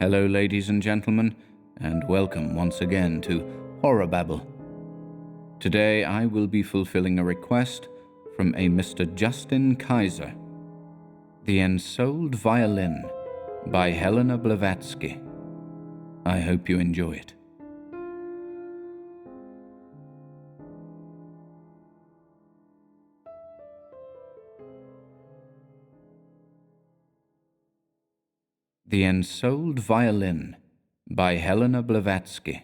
Hello, ladies and gentlemen, and welcome once again to HorrorBabble. Today I will be fulfilling a request from a Mr. Justin Kaiser. The Ensouled Violin by Helena Blavatsky. I hope you enjoy it. The Ensouled Violin by Helena Blavatsky.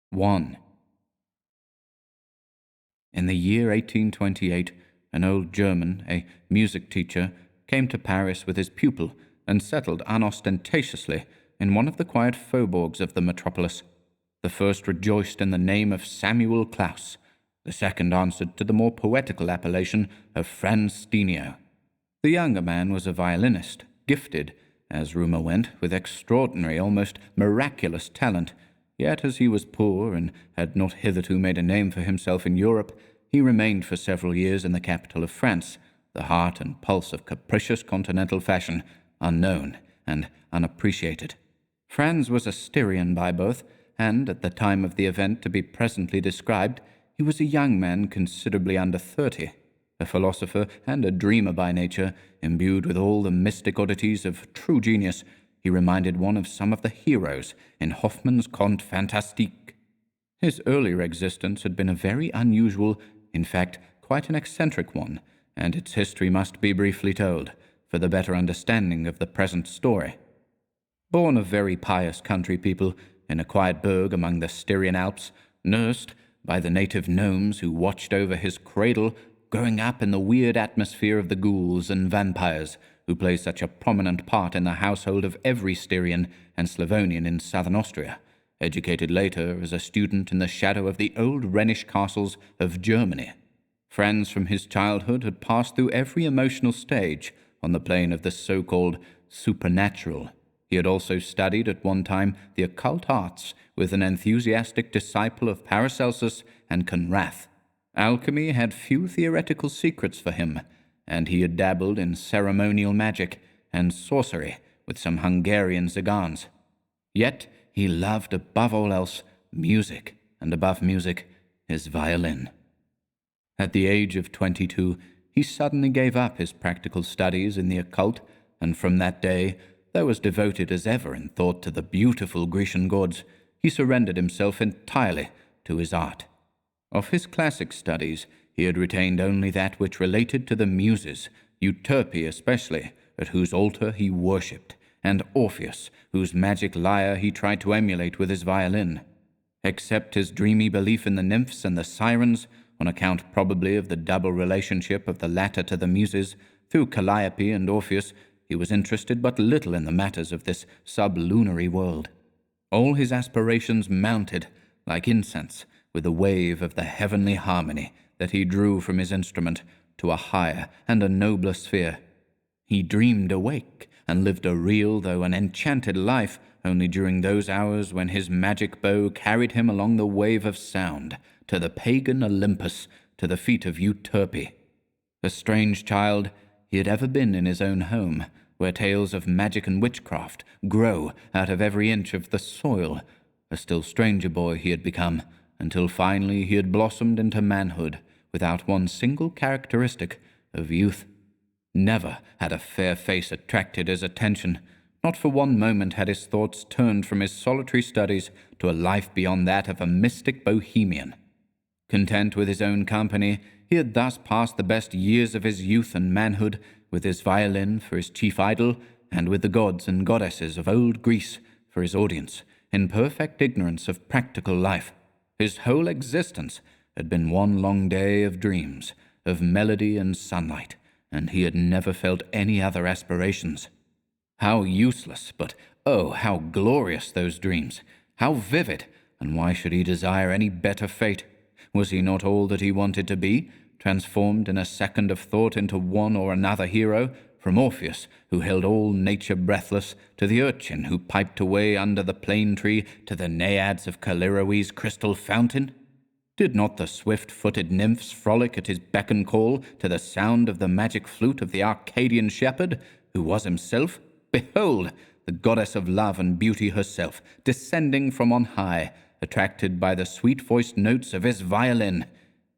1. In the year 1828, an old German, a music teacher, came to Paris with his pupil and settled unostentatiously in one of the quiet faubourgs of the metropolis. The first rejoiced in the name of Samuel Klaus. The second answered to the more poetical appellation of Franz Stenio. The younger man was a violinist, gifted, as rumour went, with extraordinary, almost miraculous talent. Yet as he was poor and had not hitherto made a name for himself in Europe, he remained for several years in the capital of France, the heart and pulse of capricious continental fashion, unknown and unappreciated. Franz was a Styrian by birth, and at the time of the event to be presently described, he was a young man considerably under 30. A philosopher and a dreamer by nature, imbued with all the mystic oddities of true genius, he reminded one of some of the heroes in Hoffmann's Conte Fantastique. His earlier existence had been a very unusual, in fact, quite an eccentric one, and its history must be briefly told, for the better understanding of the present story. Born of very pious country people, in a quiet burg among the Styrian Alps, nursed by the native gnomes who watched over his cradle, growing up in the weird atmosphere of the ghouls and vampires who play such a prominent part in the household of every Styrian and Slavonian in southern Austria, educated later as a student in the shadow of the old Rhenish castles of Germany. Franz from his childhood had passed through every emotional stage on the plane of the so-called supernatural. He had also studied at one time the occult arts with an enthusiastic disciple of Paracelsus and Conrath. Alchemy had few theoretical secrets for him, and he had dabbled in ceremonial magic and sorcery with some Hungarian Zagans. Yet he loved above all else music, and above music, his violin. At the age of 22, he suddenly gave up his practical studies in the occult, and from that day, though as devoted as ever in thought to the beautiful Grecian gods, he surrendered himself entirely to his art. Of his classic studies, he had retained only that which related to the Muses, Euterpe especially, at whose altar he worshipped, and Orpheus, whose magic lyre he tried to emulate with his violin. Except his dreamy belief in the nymphs and the sirens, on account probably of the double relationship of the latter to the Muses, through Calliope and Orpheus, he was interested but little in the matters of this sublunary world. All his aspirations mounted, like incense, with the wave of the heavenly harmony that he drew from his instrument to a higher and a nobler sphere. He dreamed awake and lived a real though an enchanted life only during those hours when his magic bow carried him along the wave of sound to the pagan Olympus, to the feet of Euterpe. A strange child he had ever been in his own home, where tales of magic and witchcraft grow out of every inch of the soil. A still stranger boy he had become, until finally he had blossomed into manhood without one single characteristic of youth. Never had a fair face attracted his attention. Not for one moment had his thoughts turned from his solitary studies to a life beyond that of a mystic bohemian. Content with his own company, he had thus passed the best years of his youth and manhood, with his violin for his chief idol, and with the gods and goddesses of old Greece for his audience, in perfect ignorance of practical life. His whole existence had been one long day of dreams, of melody and sunlight, and he had never felt any other aspirations. How useless, but oh, how glorious those dreams! How vivid, and why should he desire any better fate? Was he not all that he wanted to be, transformed in a second of thought into one or another hero, from Orpheus, who held all nature breathless, to the urchin who piped away under the plane tree, to the naiads of Callirrhoe's crystal fountain? Did not the swift-footed nymphs frolic at his beck and call to the sound of the magic flute of the Arcadian shepherd, who was himself, behold, the goddess of love and beauty herself, descending from on high, attracted by the sweet-voiced notes of his violin.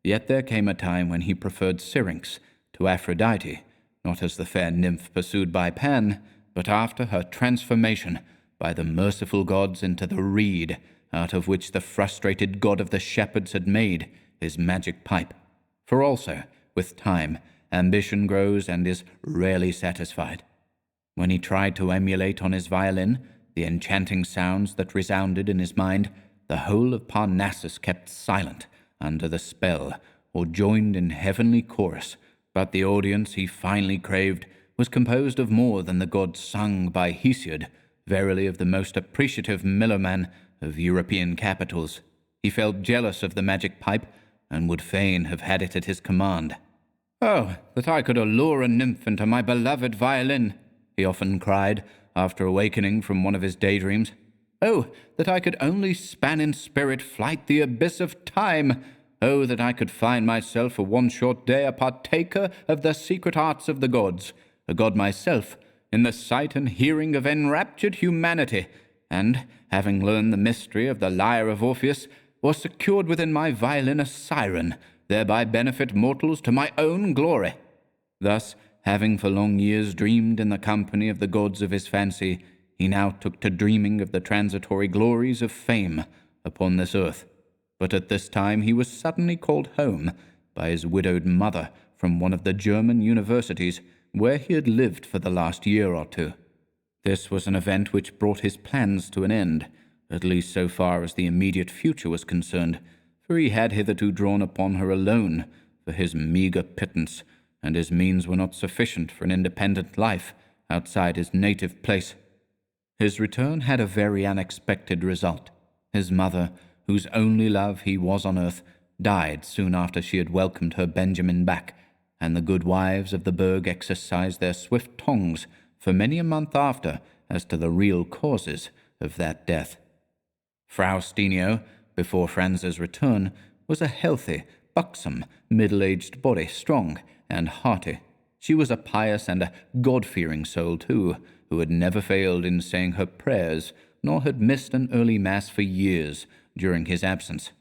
Yet there came a time when he preferred Syrinx to Aphrodite, not as the fair nymph pursued by Pan, but after her transformation by the merciful gods into the reed, out of which the frustrated god of the shepherds had made his magic pipe. For also, with time, ambition grows and is rarely satisfied. When he tried to emulate on his violin the enchanting sounds that resounded in his mind, the whole of Parnassus kept silent under the spell, or joined in heavenly chorus, but the audience he finally craved was composed of more than the gods sung by Hesiod, verily of the most appreciative meloman of European capitals. He felt jealous of the magic pipe, and would fain have had it at his command. "Oh, that I could allure a nymph into my beloved violin," he often cried, after awakening from one of his daydreams. "Oh, that I could only span in spirit flight the abyss of time! Oh, that I could find myself for one short day a partaker of the secret arts of the gods, a god myself, in the sight and hearing of enraptured humanity, and, having learned the mystery of the lyre of Orpheus, was secured within my violin a siren, thereby benefit mortals to my own glory." Thus, having for long years dreamed in the company of the gods of his fancy, he now took to dreaming of the transitory glories of fame upon this earth. But at this time he was suddenly called home by his widowed mother from one of the German universities, where he had lived for the last year or two. This was an event which brought his plans to an end, at least so far as the immediate future was concerned, for he had hitherto drawn upon her alone for his meagre pittance, and his means were not sufficient for an independent life outside his native place. His return had a very unexpected result. His mother, whose only love he was on earth, died soon after she had welcomed her Benjamin back, and the good wives of the Burg exercised their swift tongues for many a month after as to the real causes of that death. Frau Steenio, before Franz's return, was a healthy, buxom, middle-aged body, strong and hearty. She was a pious and a God-fearing soul, too, who had never failed in saying her prayers, nor had missed an early mass for years during his absence.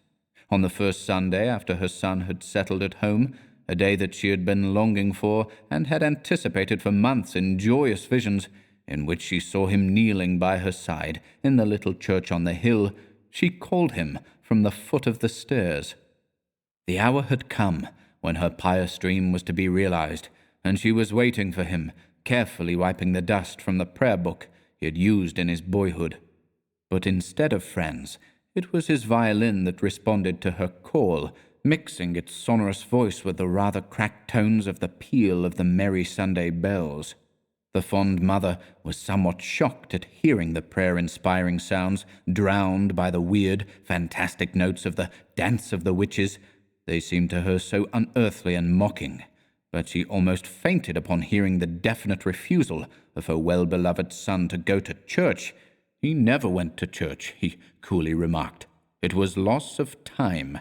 On the first Sunday after her son had settled at home, a day that she had been longing for and had anticipated for months in joyous visions, in which she saw him kneeling by her side in the little church on the hill, she called him from the foot of the stairs. The hour had come when her pious dream was to be realized, and she was waiting for him, carefully wiping the dust from the prayer book he had used in his boyhood. But instead of Franz, it was his violin that responded to her call, mixing its sonorous voice with the rather cracked tones of the peal of the merry Sunday bells. The fond mother was somewhat shocked at hearing the prayer-inspiring sounds drowned by the weird, fantastic notes of the Dance of the Witches. They seemed to her so unearthly and mocking, but she almost fainted upon hearing the definite refusal of her well-beloved son to go to church. He never went to church, he coolly remarked. It was loss of time.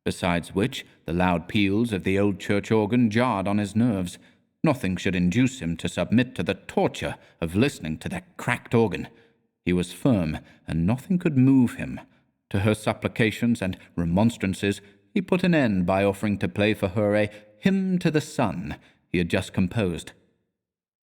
Besides which, the loud peals of the old church organ jarred on his nerves. Nothing should induce him to submit to the torture of listening to that cracked organ. He was firm, and nothing could move him. To her supplications and remonstrances, he put an end by offering to play for her a Hymn to the Sun he had just composed.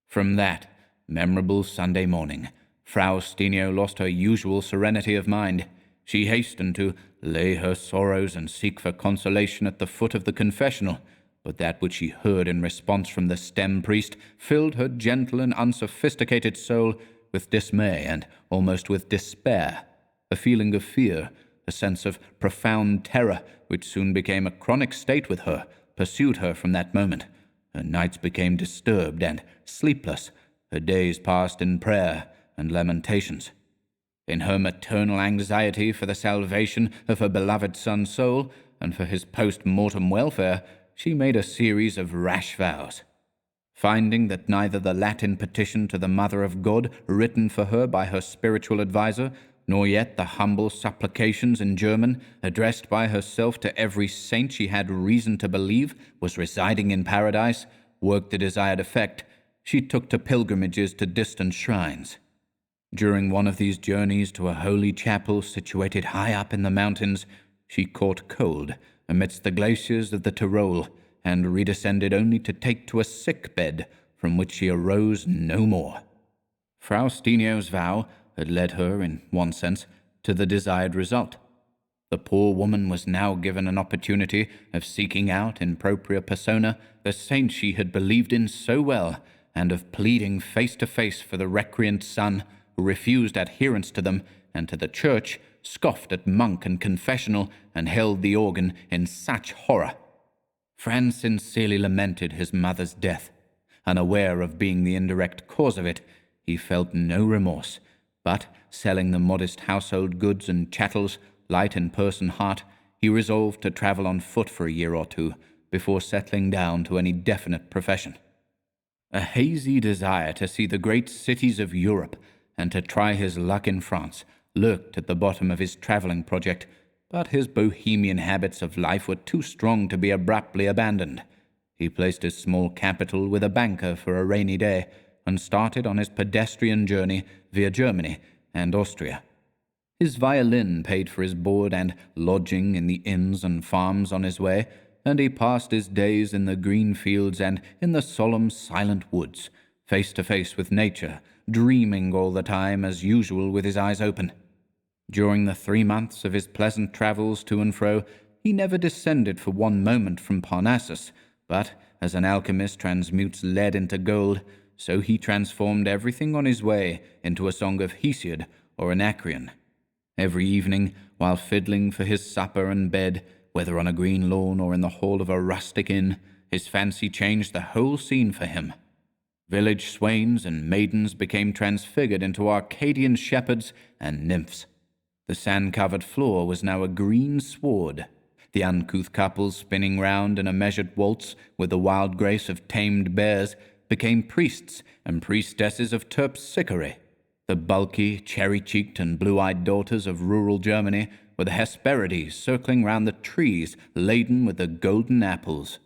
From that memorable Sunday morning, Frau Steenio lost her usual serenity of mind. She hastened to lay her sorrows and seek for consolation at the foot of the confessional, but that which she heard in response from the stem priest filled her gentle and unsophisticated soul with dismay and almost with despair. A feeling of fear, a sense of profound terror, which soon became a chronic state with her, pursued her from that moment. Her nights became disturbed and sleepless. Her days passed in prayer and lamentations. In her maternal anxiety for the salvation of her beloved son's soul and for his post-mortem welfare, she made a series of rash vows. Finding that neither the Latin petition to the Mother of God written for her by her spiritual adviser, nor yet the humble supplications in German addressed by herself to every saint she had reason to believe was residing in paradise, worked the desired effect, she took to pilgrimages to distant shrines. During one of these journeys to a holy chapel situated high up in the mountains, she caught cold amidst the glaciers of the Tyrol, and redescended only to take to a sick bed from which she arose no more. Frau Steenio's vow had led her, in one sense, to the desired result. The poor woman was now given an opportunity of seeking out in propria persona the saint she had believed in so well, and of pleading face to face for the recreant son who refused adherence to them and to the church, scoffed at monk and confessional, and held the organ in such horror. Franz sincerely lamented his mother's death. Unaware of being the indirect cause of it, he felt no remorse, but, selling the modest household goods and chattels, light in purse and heart, he resolved to travel on foot for a year or two before settling down to any definite profession. A hazy desire to see the great cities of Europe and to try his luck in France lurked at the bottom of his travelling project, but his bohemian habits of life were too strong to be abruptly abandoned. He placed his small capital with a banker for a rainy day, and started on his pedestrian journey via Germany and Austria. His violin paid for his board and lodging in the inns and farms on his way, and he passed his days in the green fields and in the solemn, silent woods, face to face with nature, dreaming all the time as usual with his eyes open. During the 3 months of his pleasant travels to and fro, he never descended for one moment from Parnassus, but, as an alchemist transmutes lead into gold, so he transformed everything on his way into a song of Hesiod or Anacreon. Every evening, while fiddling for his supper and bed, whether on a green lawn or in the hall of a rustic inn, his fancy changed the whole scene for him. Village swains and maidens became transfigured into Arcadian shepherds and nymphs. The sand-covered floor was now a green sward. The uncouth couples spinning round in a measured waltz with the wild grace of tamed bears became priests and priestesses of terpsichore. The bulky, cherry-cheeked and blue-eyed daughters of rural Germany were the Hesperides circling round the trees laden with the golden apples.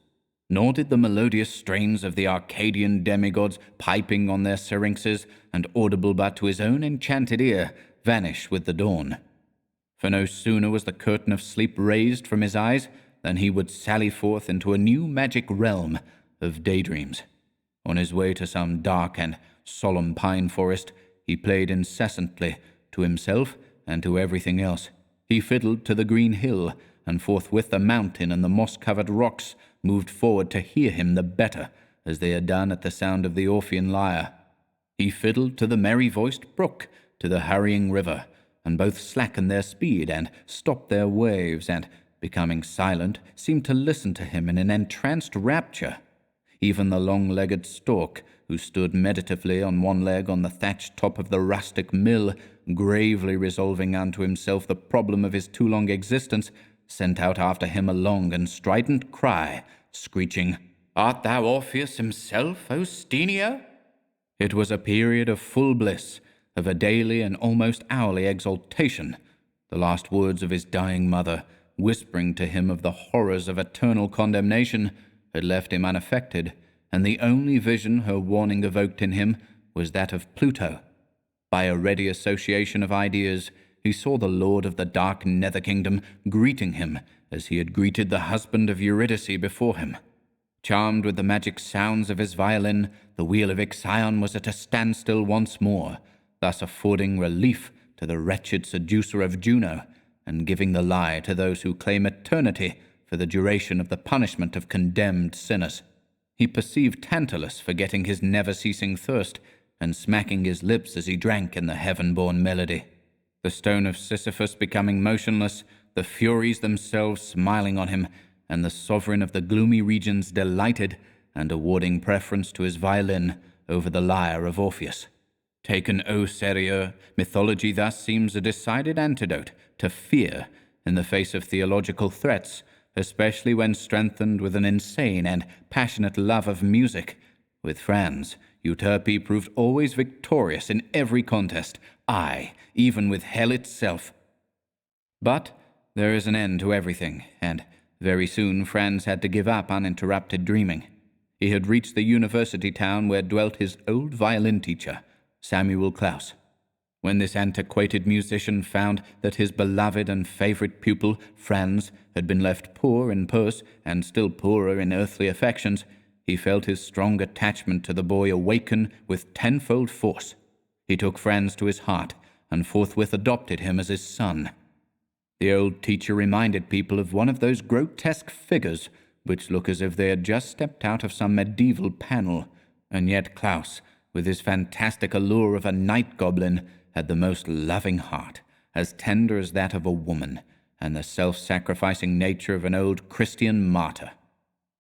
Nor did the melodious strains of the Arcadian demigods piping on their syrinxes and audible but to his own enchanted ear vanish with the dawn. For no sooner was the curtain of sleep raised from his eyes than he would sally forth into a new magic realm of daydreams. On his way to some dark and solemn pine forest, he played incessantly to himself and to everything else. He fiddled to the green hill, and forthwith the mountain and the moss-covered rocks moved forward to hear him the better, as they had done at the sound of the Orphean lyre. He fiddled to the merry-voiced brook, to the hurrying river, and both slackened their speed and stopped their waves, and, becoming silent, seemed to listen to him in an entranced rapture. Even the long-legged stork, who stood meditatively on one leg on the thatched top of the rustic mill, gravely resolving unto himself the problem of his too long existence, sent out after him a long and strident cry, screeching, "Art thou Orpheus himself, O Steenio?" It was a period of full bliss, of a daily and almost hourly exaltation. The last words of his dying mother, whispering to him of the horrors of eternal condemnation, had left him unaffected, and the only vision her warning evoked in him was that of Pluto. By a ready association of ideas, he saw the lord of the dark nether kingdom greeting him as he had greeted the husband of Eurydice before him. Charmed with the magic sounds of his violin, the wheel of Ixion was at a standstill once more, thus affording relief to the wretched seducer of Juno, and giving the lie to those who claim eternity for the duration of the punishment of condemned sinners. He perceived Tantalus forgetting his never-ceasing thirst, and smacking his lips as he drank in the heaven-born melody. The stone of Sisyphus becoming motionless, the Furies themselves smiling on him, and the sovereign of the gloomy regions delighted, and awarding preference to his violin over the lyre of Orpheus. Taken au sérieux, mythology thus seems a decided antidote to fear in the face of theological threats, especially when strengthened with an insane and passionate love of music. With Franz, Euterpe proved always victorious in every contest, aye, even with hell itself. But there is an end to everything, and very soon Franz had to give up uninterrupted dreaming. He had reached the university town where dwelt his old violin teacher, Samuel Klaus. When this antiquated musician found that his beloved and favorite pupil, Franz, had been left poor in purse and still poorer in earthly affections, he felt his strong attachment to the boy awaken with tenfold force. He took Franz to his heart and forthwith adopted him as his son. The old teacher reminded people of one of those grotesque figures which look as if they had just stepped out of some medieval panel, and yet Klaus, with his fantastic allure of a night goblin, had the most loving heart, as tender as that of a woman, and the self-sacrificing nature of an old Christian martyr.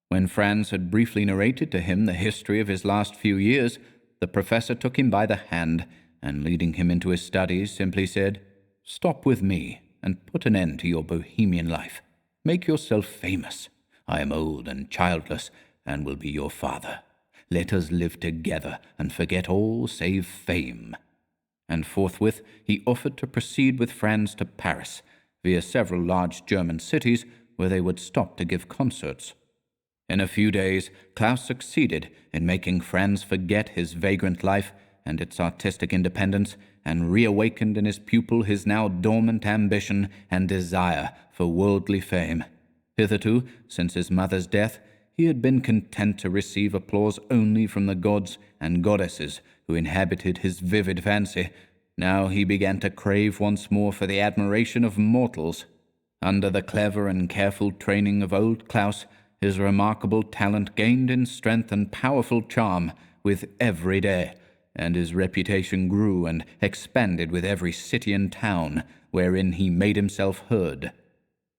When Franz had briefly narrated to him the history of his last few years, the professor took him by the hand, and leading him into his studies, simply said, "Stop with me, and put an end to your bohemian life. Make yourself famous. I am old and childless, and will be your father. Let us live together, and forget all save fame." And forthwith he offered to proceed with Franz to Paris, via several large German cities, where they would stop to give concerts. In a few days, Klaus succeeded in making Franz forget his vagrant life and its artistic independence, and reawakened in his pupil his now dormant ambition and desire for worldly fame. Hitherto, since his mother's death, he had been content to receive applause only from the gods and goddesses who inhabited his vivid fancy. Now he began to crave once more for the admiration of mortals. Under the clever and careful training of old Klaus, his remarkable talent gained in strength and powerful charm with every day, and his reputation grew and expanded with every city and town wherein he made himself heard.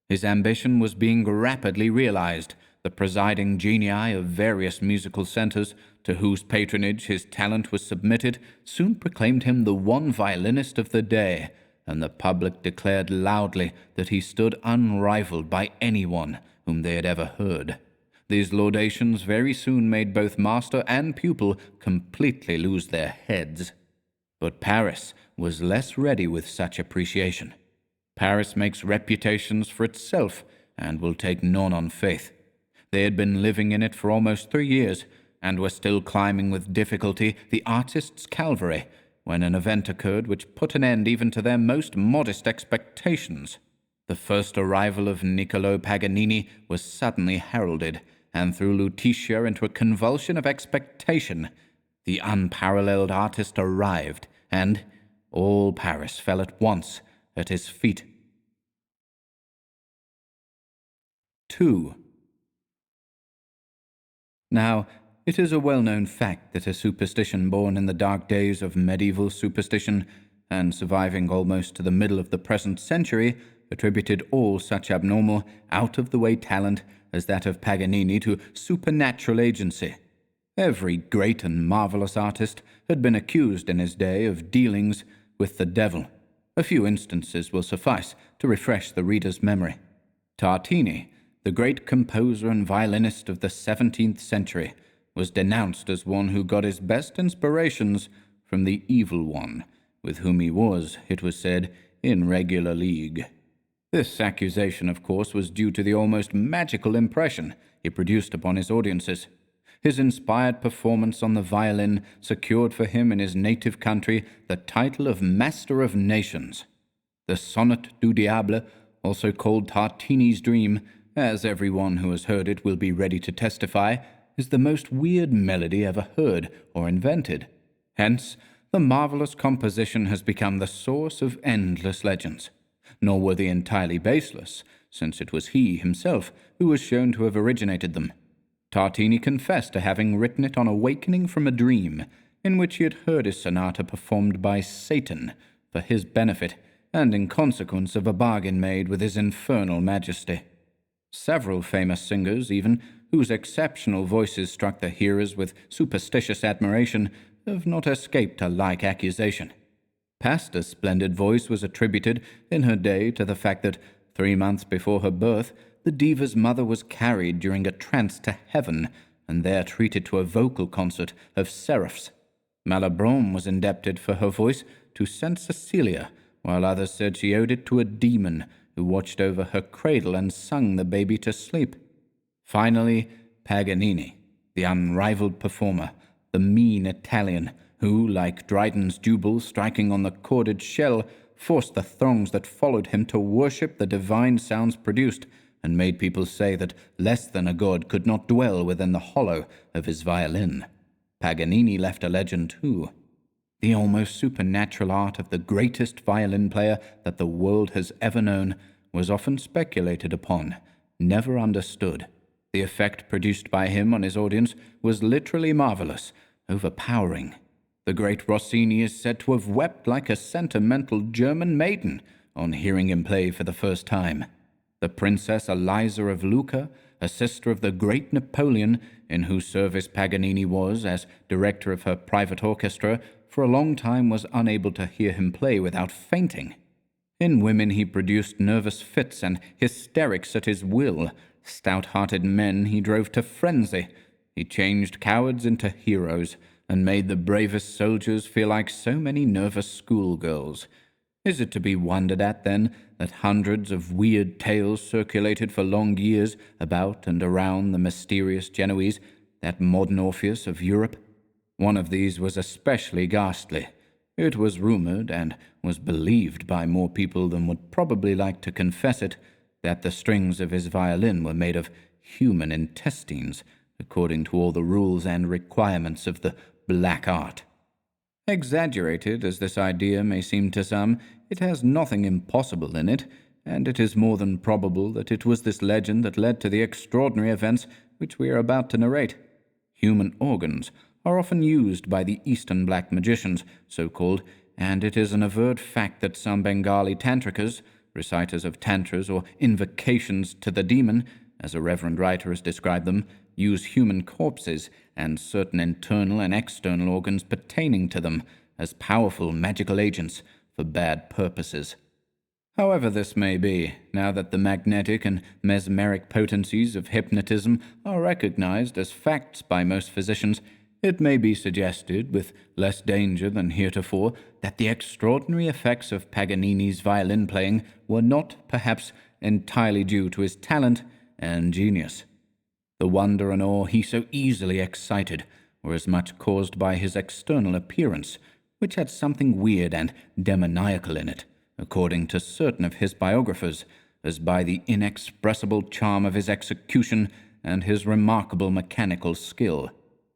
His ambition was being rapidly realized. The presiding genii of various musical centers, to whose patronage his talent was submitted, soon proclaimed him the one violinist of the day, and the public declared loudly that he stood unrivaled by anyone whom they had ever heard. These laudations very soon made both master and pupil completely lose their heads. But Paris was less ready with such appreciation. Paris makes reputations for itself, and will take none on faith. They had been living in it for almost 3 years, and were still climbing with difficulty the artist's Calvary, when an event occurred which put an end even to their most modest expectations. The first arrival of Niccolo Paganini was suddenly heralded, and threw Lutetia into a convulsion of expectation. The unparalleled artist arrived, and all Paris fell at once at his feet. 2. Now, it is a well-known fact that a superstition born in the dark days of medieval superstition, and surviving almost to the middle of the present century, attributed all such abnormal, out-of-the-way talent as that of Paganini to supernatural agency. Every great and marvelous artist had been accused in his day of dealings with the devil. A few instances will suffice to refresh the reader's memory. Tartini, the great composer and violinist of the 17th century, was denounced as one who got his best inspirations from the evil one, with whom he was, it was said, in regular league. This accusation, of course, was due to the almost magical impression he produced upon his audiences. His inspired performance on the violin secured for him in his native country the title of Master of Nations. The Sonnet du Diable, also called Tartini's Dream, as everyone who has heard it will be ready to testify, is the most weird melody ever heard or invented. Hence, the marvelous composition has become the source of endless legends. Nor were they entirely baseless, since it was he himself who was shown to have originated them. Tartini confessed to having written it on awakening from a dream, in which he had heard his sonata performed by Satan for his benefit, and in consequence of a bargain made with his infernal majesty. Several famous singers, even, whose exceptional voices struck the hearers with superstitious admiration, have not escaped a like accusation. Pasta's splendid voice was attributed in her day to the fact that 3 months before her birth, the diva's mother was carried during a trance to heaven, and there treated to a vocal concert of seraphs. Malibran was indebted for her voice to Saint Cecilia, while others said she owed it to a demon who watched over her cradle and sung the baby to sleep. Finally, Paganini, the unrivaled performer, the mean Italian, who, like Dryden's Jubal striking on the corded shell, forced the throngs that followed him to worship the divine sounds produced, and made people say that less than a god could not dwell within the hollow of his violin. Paganini left a legend too. The almost supernatural art of the greatest violin player that the world has ever known was often speculated upon, never understood. The effect produced by him on his audience was literally marvelous, overpowering. The great Rossini is said to have wept like a sentimental German maiden on hearing him play for the first time. The Princess Eliza of Lucca, a sister of the great Napoleon, in whose service Paganini was, as director of her private orchestra, for a long time was unable to hear him play without fainting. In women he produced nervous fits and hysterics at his will. Stout-hearted men he drove to frenzy. He changed cowards into heroes, and made the bravest soldiers feel like so many nervous schoolgirls. Is it to be wondered at, then, that hundreds of weird tales circulated for long years about and around the mysterious Genoese, that modern Orpheus of Europe? One of these was especially ghastly. It was rumored, and was believed by more people than would probably like to confess it, that the strings of his violin were made of human intestines, according to all the rules and requirements of the black art. Exaggerated as this idea may seem to some, it has nothing impossible in it, and it is more than probable that it was this legend that led to the extraordinary events which we are about to narrate. Human organs are often used by the Eastern black magicians, so-called, and it is an averred fact that some Bengali tantrikas, reciters of tantras or invocations to the demon, as a reverend writer has described them, use human corpses and certain internal and external organs pertaining to them as powerful magical agents for bad purposes. However this may be, now that the magnetic and mesmeric potencies of hypnotism are recognized as facts by most physicians, it may be suggested, with less danger than heretofore, that the extraordinary effects of Paganini's violin playing were not, perhaps, entirely due to his talent and genius. The wonder and awe he so easily excited were as much caused by his external appearance, which had something weird and demoniacal in it, according to certain of his biographers, as by the inexpressible charm of his execution and his remarkable mechanical skill.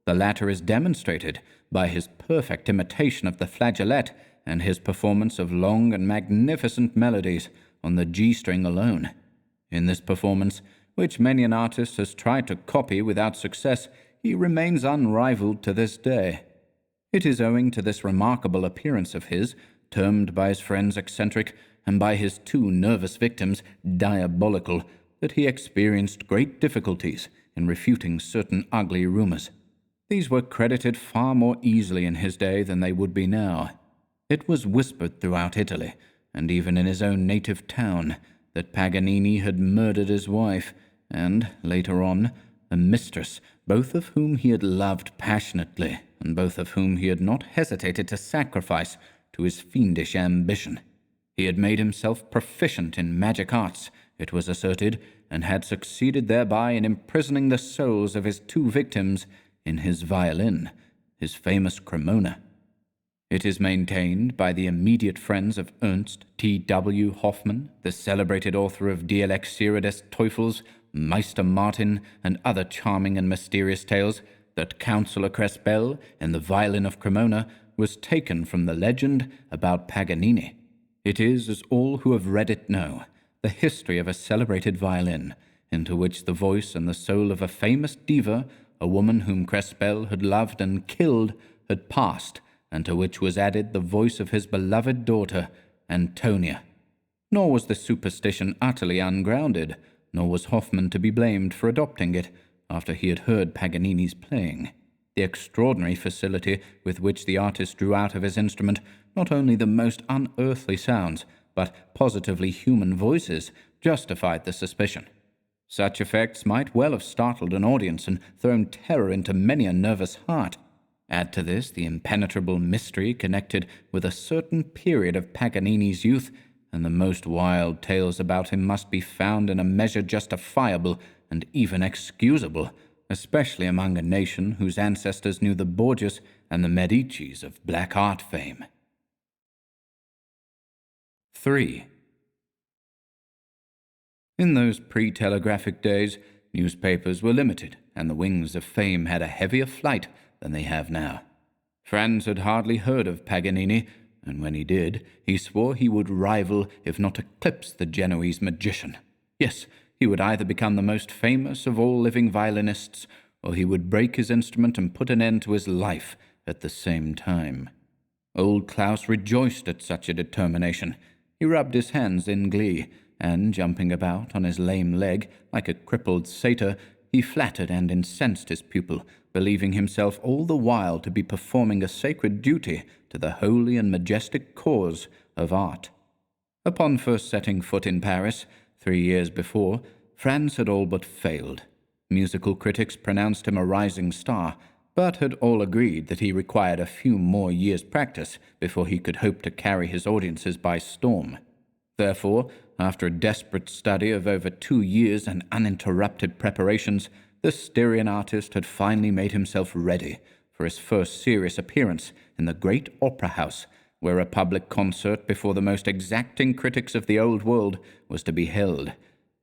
The latter is demonstrated by his perfect imitation of the flageolet and his performance of long and magnificent melodies on the G-string alone. In this performance, which many an artist has tried to copy without success, he remains unrivaled to this day. It is owing to this remarkable appearance of his, termed by his friends eccentric, and by his two nervous victims diabolical, that he experienced great difficulties in refuting certain ugly rumors. These were credited far more easily in his day than they would be now. It was whispered throughout Italy, and even in his own native town, that Paganini had murdered his wife, and, later on, a mistress, both of whom he had loved passionately, and both of whom he had not hesitated to sacrifice to his fiendish ambition. He had made himself proficient in magic arts, it was asserted, and had succeeded thereby in imprisoning the souls of his two victims in his violin, his famous Cremona. It is maintained by the immediate friends of Ernst T.W. Hoffmann, the celebrated author of Die Elixire des Teufels, Meister Martin, and other charming and mysterious tales, that Councillor Crespel, in the violin of Cremona, was taken from the legend about Paganini. It is, as all who have read it know, the history of a celebrated violin, into which the voice and the soul of a famous diva, a woman whom Crespel had loved and killed, had passed, and to which was added the voice of his beloved daughter, Antonia. Nor was this superstition utterly ungrounded, nor was Hoffmann to be blamed for adopting it, after he had heard Paganini's playing. The extraordinary facility with which the artist drew out of his instrument not only the most unearthly sounds, but positively human voices, justified the suspicion. Such effects might well have startled an audience and thrown terror into many a nervous heart. Add to this the impenetrable mystery connected with a certain period of Paganini's youth, and the most wild tales about him must be found in a measure justifiable and even excusable, especially among a nation whose ancestors knew the Borgias and the Medicis of black art fame. 3. In those pre-telegraphic days, newspapers were limited, and the wings of fame had a heavier flight than they have now. Franz had hardly heard of Paganini, and when he did, he swore he would rival, if not eclipse, the Genoese magician. Yes, he would either become the most famous of all living violinists, or he would break his instrument and put an end to his life at the same time. Old Klaus rejoiced at such a determination. He rubbed his hands in glee, and, jumping about on his lame leg like a crippled satyr, he flattered and incensed his pupil, believing himself all the while to be performing a sacred duty to the holy and majestic cause of art. Upon first setting foot in Paris, 3 years before, Franz had all but failed. Musical critics pronounced him a rising star, but had all agreed that he required a few more years' practice before he could hope to carry his audiences by storm. Therefore, after a desperate study of over 2 years and uninterrupted preparations, the Styrian artist had finally made himself ready for his first serious appearance in the great opera house, where a public concert before the most exacting critics of the old world was to be held.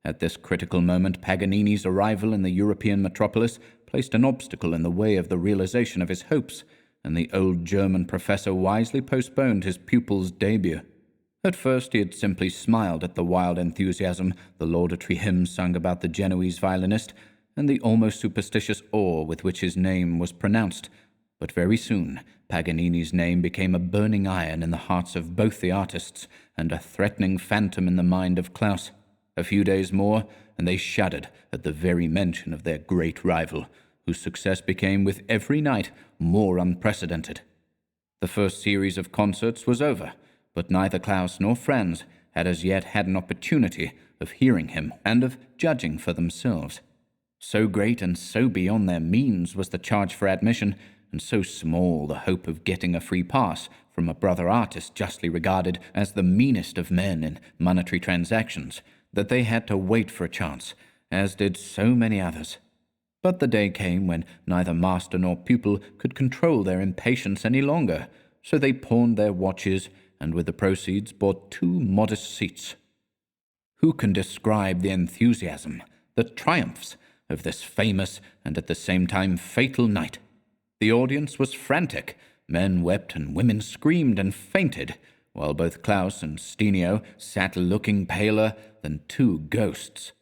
At this critical moment, Paganini's arrival in the European metropolis placed an obstacle in the way of the realization of his hopes, and the old German professor wisely postponed his pupil's debut. At first he had simply smiled at the wild enthusiasm, the laudatory hymns sung about the Genoese violinist, and the almost superstitious awe with which his name was pronounced. But very soon Paganini's name became a burning iron in the hearts of both the artists, and a threatening phantom in the mind of Klaus. A few days more, and they shuddered at the very mention of their great rival, whose success became with every night more unprecedented. The first series of concerts was over, but neither Klaus nor Franz had as yet had an opportunity of hearing him and of judging for themselves. So great and so beyond their means was the charge for admission, and so small the hope of getting a free pass from a brother artist justly regarded as the meanest of men in monetary transactions, that they had to wait for a chance, as did so many others. But the day came when neither master nor pupil could control their impatience any longer, so they pawned their watches, and with the proceeds bought 2 modest seats. Who can describe the enthusiasm, the triumphs, of this famous and at the same time fatal night? The audience was frantic. Men wept and women screamed and fainted, while both Klaus and Stinio sat looking paler than 2 ghosts.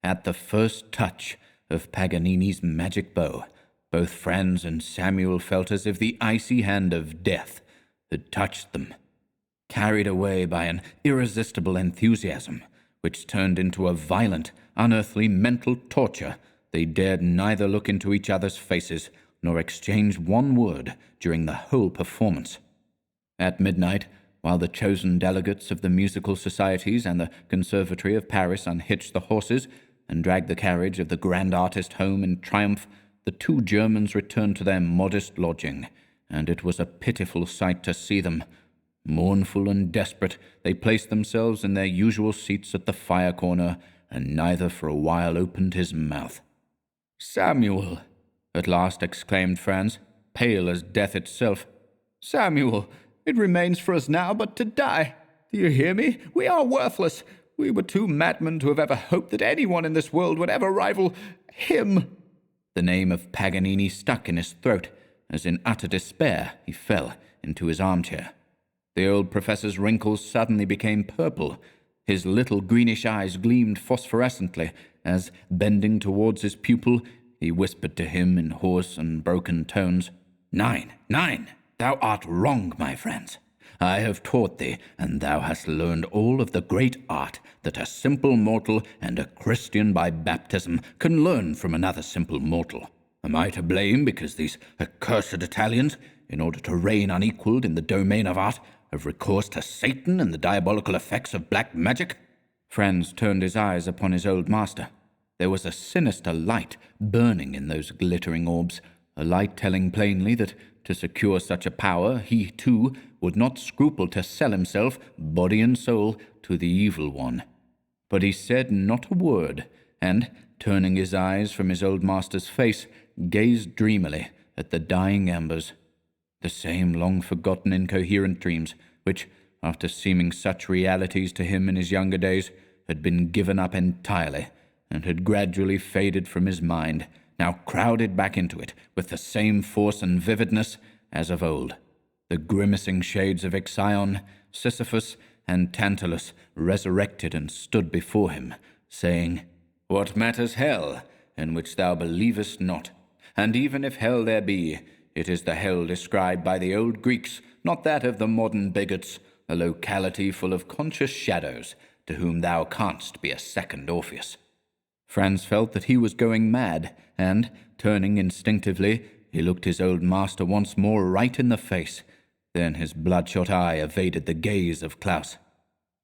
At the first touch of Paganini's magic bow, both Franz and Samuel felt as if the icy hand of death had touched them. Carried away by an irresistible enthusiasm, which turned into a violent, unearthly mental torture, they dared neither look into each other's faces nor exchange one word during the whole performance. At midnight, while the chosen delegates of the musical societies and the Conservatory of Paris unhitched the horses and dragged the carriage of the grand artist home in triumph, the 2 Germans returned to their modest lodging, and it was a pitiful sight to see them. Mournful and desperate, they placed themselves in their usual seats at the fire corner, and neither for a while opened his mouth. "Samuel!" at last exclaimed Franz, pale as death itself. "Samuel, it remains for us now but to die. Do you hear me? We are worthless. We were 2 madmen to have ever hoped that anyone in this world would ever rival him." The name of Paganini stuck in his throat, as in utter despair he fell into his armchair. The old professor's wrinkles suddenly became purple. His little greenish eyes gleamed phosphorescently as, bending towards his pupil, he whispered to him in hoarse and broken tones, "9, 9! Thou art wrong, my Franz. I have taught thee, and thou hast learned all of the great art that a simple mortal and a Christian by baptism can learn from another simple mortal. Am I to blame because these accursed Italians, in order to reign unequalled in the domain of art, have recourse to Satan and the diabolical effects of black magic?" Franz turned his eyes upon his old master. There was a sinister light burning in those glittering orbs, a light telling plainly that, to secure such a power, he, too, would not scruple to sell himself, body and soul, to the evil one. But he said not a word, and, turning his eyes from his old master's face, gazed dreamily at the dying embers. The same long-forgotten incoherent dreams, which, after seeming such realities to him in his younger days, had been given up entirely, and had gradually faded from his mind, now crowded back into it with the same force and vividness as of old. The grimacing shades of Ixion, Sisyphus, and Tantalus resurrected and stood before him, saying, "What matters hell, in which thou believest not? And even if hell there be, it is the hell described by the old Greeks, not that of the modern bigots, a locality full of conscious shadows, to whom thou canst be a second Orpheus." Franz felt that he was going mad, and, turning instinctively, he looked his old master once more right in the face. Then his bloodshot eye evaded the gaze of Klaus.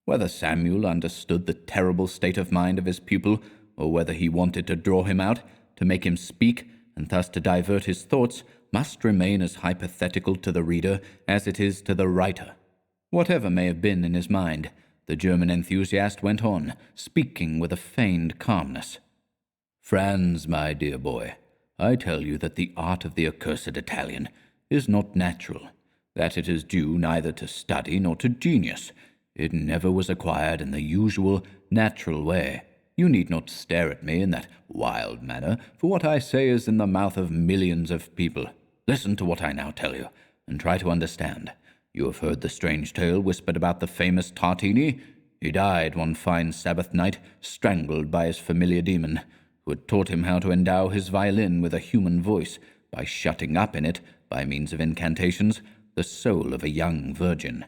Whether Samuel understood the terrible state of mind of his pupil, or whether he wanted to draw him out, to make him speak, and thus to divert his thoughts, must remain as hypothetical to the reader as it is to the writer. Whatever may have been in his mind, the German enthusiast went on, speaking with a feigned calmness. "Franz, my dear boy, I tell you that the art of the accursed Italian is not natural, that it is due neither to study nor to genius. It never was acquired in the usual, natural way. You need not stare at me in that wild manner, for what I say is in the mouth of millions of people. Listen to what I now tell you, and try to understand. You have heard the strange tale whispered about the famous Tartini. He died one fine Sabbath night, strangled by his familiar demon, who had taught him how to endow his violin with a human voice by shutting up in it, by means of incantations, the soul of a young virgin.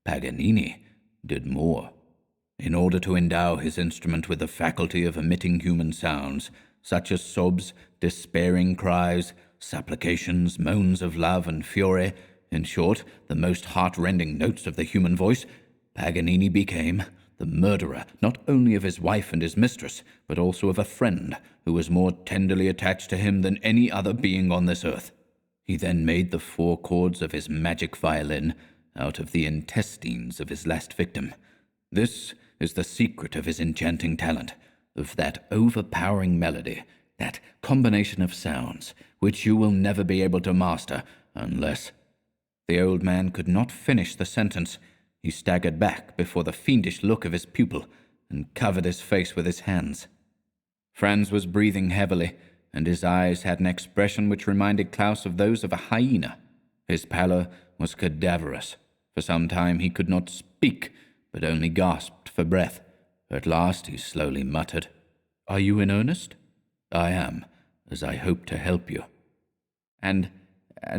Paganini did more. In order to endow his instrument with the faculty of emitting human sounds, such as sobs, despairing cries, supplications, moans of love and fury, in short, the most heart-rending notes of the human voice, Paganini became the murderer not only of his wife and his mistress, but also of a friend who was more tenderly attached to him than any other being on this earth. He then made the 4 chords of his magic violin out of the intestines of his last victim. This is the secret of his enchanting talent, of that overpowering melody, that combination of sounds, which you will never be able to master unless—" The old man could not finish the sentence. He staggered back before the fiendish look of his pupil, and covered his face with his hands. Franz was breathing heavily, and his eyes had an expression which reminded Klaus of those of a hyena. His pallor was cadaverous. For some time he could not speak, but only gasped for breath. At last he slowly muttered, "Are you in earnest?" "I am, as I hope to help you." And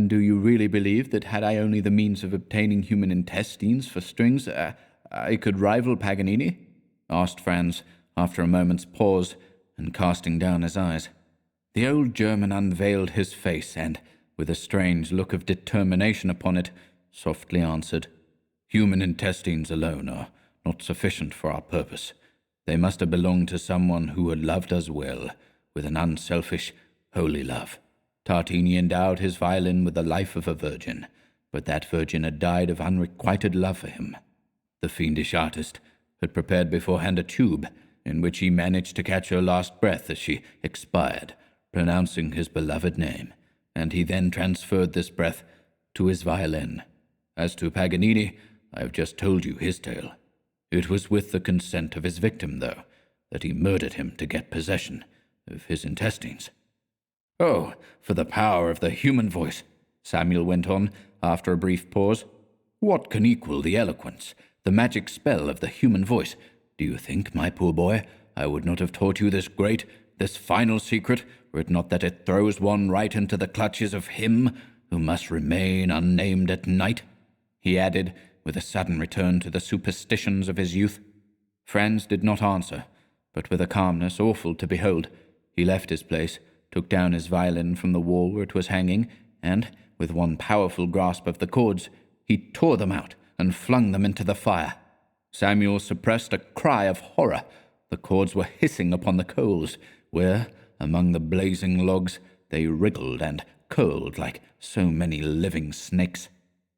do you really believe that had I only the means of obtaining human intestines for strings, I could rival Paganini?" asked Franz, after a moment's pause, and casting down his eyes. The old German unveiled his face, and, with a strange look of determination upon it, softly answered, "Human intestines alone are not sufficient for our purpose. They must have belonged to someone who had loved us well, with an unselfish, holy love. Tartini endowed his violin with the life of a virgin, but that virgin had died of unrequited love for him. The fiendish artist had prepared beforehand a tube, in which he managed to catch her last breath as she expired, pronouncing his beloved name, and he then transferred this breath to his violin. As to Paganini, I have just told you his tale. It was with the consent of his victim, though, that he murdered him to get possession of his intestines." "Oh, for the power of the human voice," Samuel went on, after a brief pause. "What can equal the eloquence, the magic spell of the human voice? Do you think, my poor boy, I would not have taught you this great, this final secret, were it not that it throws one right into the clutches of him who must remain unnamed at night?" he added, with a sudden return to the superstitions of his youth. Franz did not answer, but with a calmness awful to behold, he left his place, took down his violin from the wall where it was hanging, and, with one powerful grasp of the chords, he tore them out and flung them into the fire. Samuel suppressed a cry of horror. The cords were hissing upon the coals, where, among the blazing logs, they wriggled and curled like so many living snakes.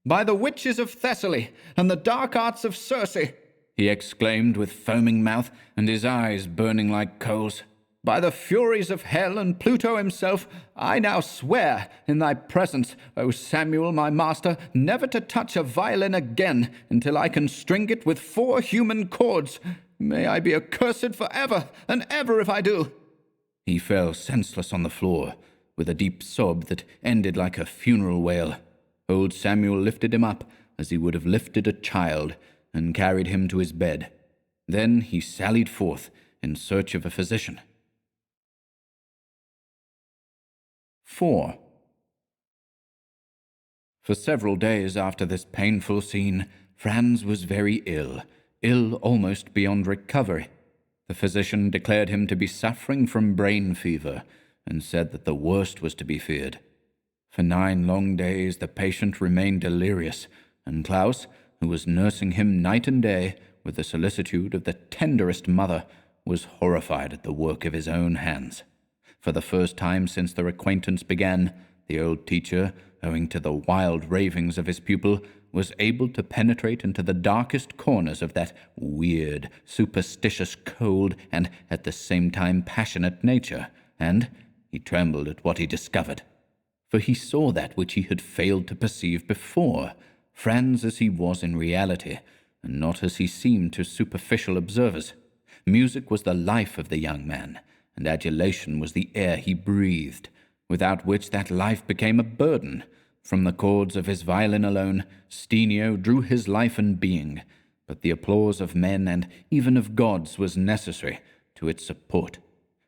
"By the witches of Thessaly and the dark arts of Circe!" he exclaimed with foaming mouth and his eyes burning like coals. By the furies of hell and Pluto himself, I now swear in thy presence, O Samuel, my master, never to touch a violin again until I can string it with 4 human chords. May I be accursed for ever and ever if I do." He fell senseless on the floor, with a deep sob that ended like a funeral wail. Old Samuel lifted him up as he would have lifted a child, and carried him to his bed. Then he sallied forth in search of a physician. 4. For several days after this painful scene, Franz was very ill almost beyond recovery. The physician declared him to be suffering from brain fever, and said that the worst was to be feared. For 9 long days the patient remained delirious, and Klaus, who was nursing him night and day with the solicitude of the tenderest mother, was horrified at the work of his own hands. For the first time since their acquaintance began, the old teacher, owing to the wild ravings of his pupil, was able to penetrate into the darkest corners of that weird, superstitious, cold, and at the same time passionate nature, and he trembled at what he discovered. For he saw that which he had failed to perceive before, Franz as he was in reality, and not as he seemed to superficial observers. Music was the life of the young man, and adulation was the air he breathed, without which that life became a burden. From the chords of his violin alone, Stenio drew his life and being, but the applause of men and even of gods was necessary to its support.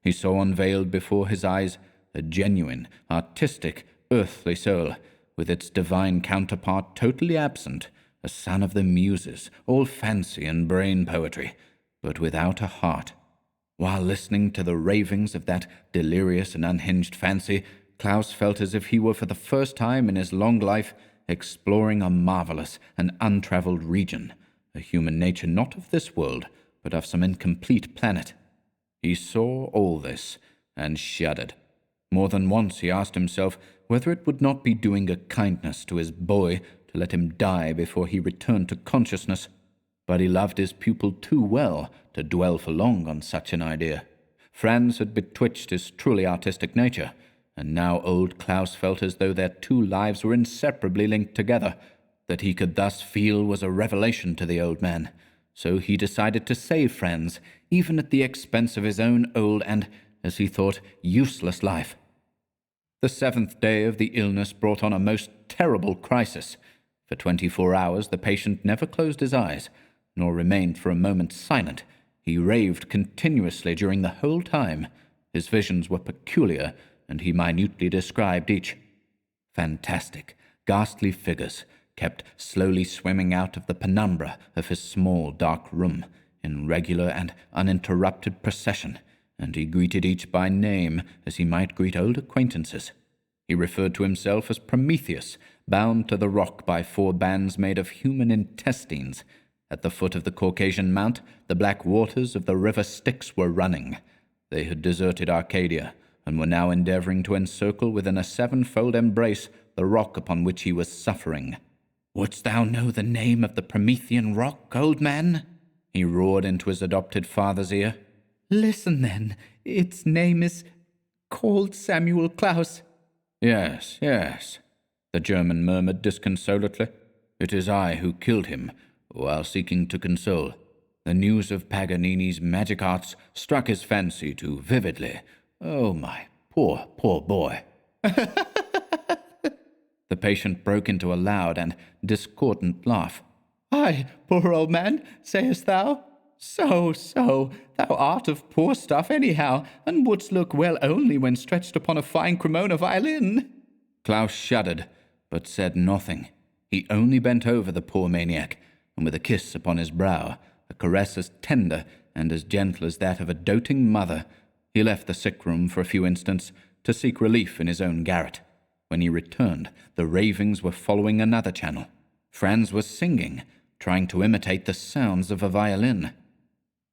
He saw unveiled before his eyes a genuine, artistic, earthly soul, with its divine counterpart totally absent, a son of the muses, all fancy and brain poetry, but without a heart. While listening to the ravings of that delirious and unhinged fancy, Klaus felt as if he were for the first time in his long life exploring a marvelous and untraveled region, a human nature not of this world, but of some incomplete planet. He saw all this, and shuddered. More than once he asked himself whether it would not be doing a kindness to his boy to let him die before he returned to consciousness, but he loved his pupil too well to dwell for long on such an idea. Franz had betwixt his truly artistic nature, and now old Klaus felt as though their 2 lives were inseparably linked together. That he could thus feel was a revelation to the old man, so he decided to save Franz, even at the expense of his own old and, as he thought, useless life. The 7th day of the illness brought on a most terrible crisis. For 24 hours the patient never closed his eyes, nor remained for a moment silent. He raved continuously during the whole time. His visions were peculiar, and he minutely described each. Fantastic, ghastly figures kept slowly swimming out of the penumbra of his small, dark room in regular and uninterrupted procession, and he greeted each by name as he might greet old acquaintances. He referred to himself as Prometheus, bound to the rock by 4 bands made of human intestines. At the foot of the Caucasian Mount, the black waters of the river Styx were running. They had deserted Arcadia, and were now endeavoring to encircle within a 7-fold embrace the rock upon which he was suffering. "Wouldst thou know the name of the Promethean rock, old man?" he roared into his adopted father's ear. "Listen, then. Its name is called Samuel Klaus." Yes, the German murmured disconsolately. "It is I who killed him, while seeking to console. The news of Paganini's magic arts struck his fancy too vividly. Oh, my poor boy." The patient broke into a loud and discordant laugh. "Aye, poor old man, sayest thou? So, thou art of poor stuff anyhow, and wouldst look well only when stretched upon a fine Cremona violin." Klaus shuddered, but said nothing. He only bent over the poor maniac, and with a kiss upon his brow, a caress as tender and as gentle as that of a doting mother, he left the sick room for a few instants to seek relief in his own garret. When he returned, the ravings were following another channel. Franz was singing, trying to imitate the sounds of a violin.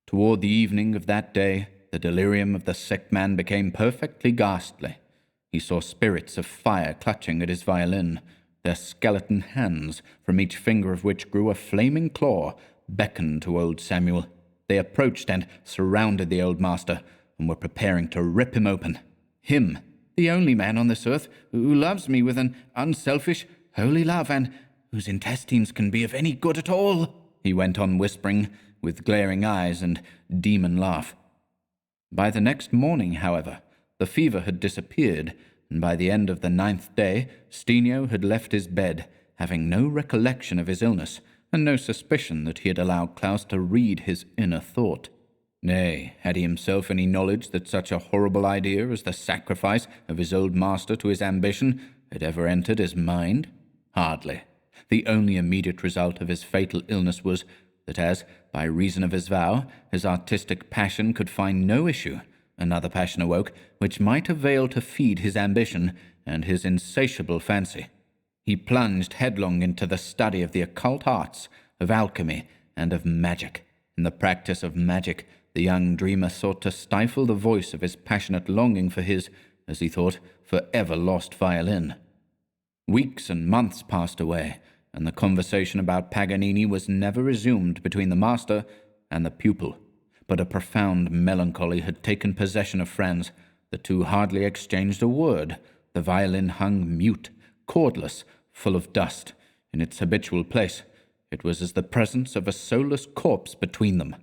Toward the evening of that day, the delirium of the sick man became perfectly ghastly. He saw spirits of fire clutching at his violin, their skeleton hands, from each finger of which grew a flaming claw, beckoned to old Samuel. They approached and surrounded the old master, and were preparing to rip him open. Him, the only man on this earth who loves me with an unselfish, holy love, and whose intestines can be of any good at all, he went on whispering, with glaring eyes and demon laugh. By the next morning, however, the fever had disappeared, and by the end of the 9th day, Stenio had left his bed, having no recollection of his illness, and no suspicion that he had allowed Klaus to read his inner thought. Nay, had he himself any knowledge that such a horrible idea as the sacrifice of his old master to his ambition had ever entered his mind? Hardly. The only immediate result of his fatal illness was that as, by reason of his vow, his artistic passion could find no issue, another passion awoke which might avail to feed his ambition and his insatiable fancy. He plunged headlong into the study of the occult arts, of alchemy, and of magic. In the practice of magic, the young dreamer sought to stifle the voice of his passionate longing for his, as he thought, forever lost violin. Weeks and months passed away, and the conversation about Paganini was never resumed between the master and the pupil. But a profound melancholy had taken possession of Franz. The two hardly exchanged a word. The violin hung mute, cordless, full of dust, in its habitual place. It was as the presence of a soulless corpse between them.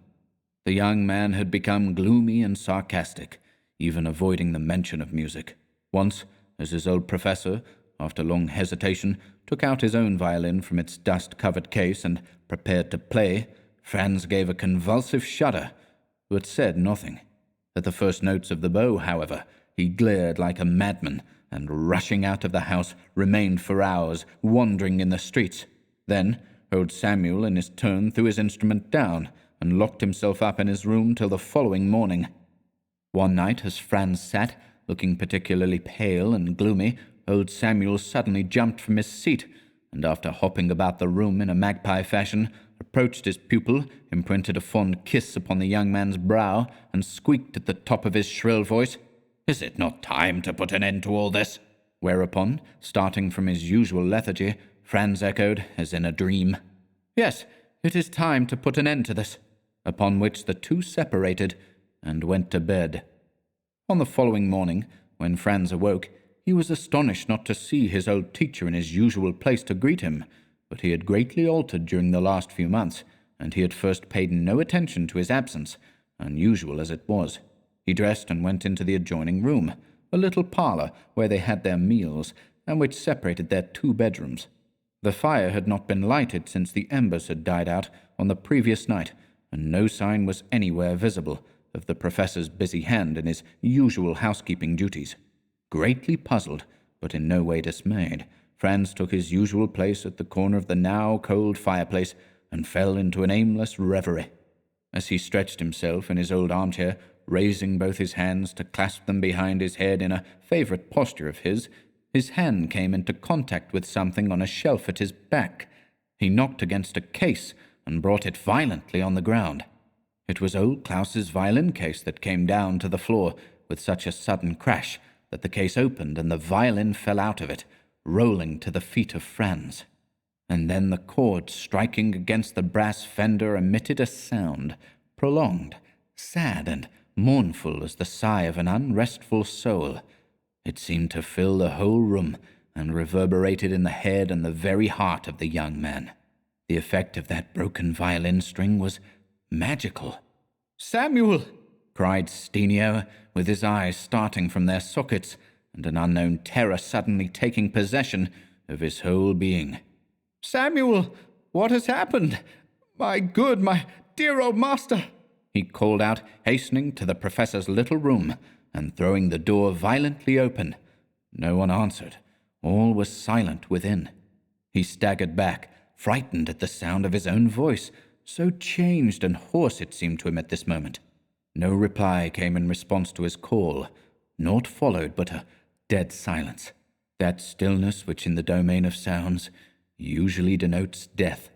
The young man had become gloomy and sarcastic, even avoiding the mention of music. Once, as his old professor, after long hesitation, took out his own violin from its dust-covered case and prepared to play, Franz gave a convulsive shudder, but said nothing. At the first notes of the bow, however, he glared like a madman, and rushing out of the house, remained for hours, wandering in the streets. Then old Samuel in his turn threw his instrument down, and locked himself up in his room till the following morning. One night, as Franz sat, looking particularly pale and gloomy, old Samuel suddenly jumped from his seat, and after hopping about the room in a magpie fashion, approached his pupil, imprinted a fond kiss upon the young man's brow, and squeaked at the top of his shrill voice, "Is it not time to put an end to all this?" Whereupon, starting from his usual lethargy, Franz echoed, as in a dream, "Yes, it is time to put an end to this," upon which the two separated and went to bed. On the following morning, when Franz awoke, he was astonished not to see his old teacher in his usual place to greet him, but he had greatly altered during the last few months, and he at first paid no attention to his absence, unusual as it was. He dressed and went into the adjoining room, a little parlour where they had their meals, and which separated their 2 bedrooms. The fire had not been lighted since the embers had died out on the previous night, and no sign was anywhere visible of the professor's busy hand in his usual housekeeping duties. Greatly puzzled, but in no way dismayed, Franz took his usual place at the corner of the now cold fireplace and fell into an aimless reverie. As he stretched himself in his old armchair, raising both his hands to clasp them behind his head in a favourite posture of his hand came into contact with something on a shelf at his back. He knocked against a case and brought it violently on the ground. It was old Klaus's violin case that came down to the floor with such a sudden crash that the case opened and the violin fell out of it, rolling to the feet of Franz. And then the chord striking against the brass fender emitted a sound, prolonged, sad and mournful as the sigh of an unrestful soul. It seemed to fill the whole room and reverberated in the head and the very heart of the young man. The effect of that broken violin string was magical. "Samuel!" cried Stenio, with his eyes starting from their sockets, and an unknown terror suddenly taking possession of his whole being. "Samuel, what has happened? My dear old master!" he called out, hastening to the professor's little room, and throwing the door violently open. No one answered. All was silent within. He staggered back, frightened at the sound of his own voice, so changed and hoarse it seemed to him at this moment. No reply came in response to his call. Naught followed but a dead silence, that stillness which in the domain of sounds usually denotes death.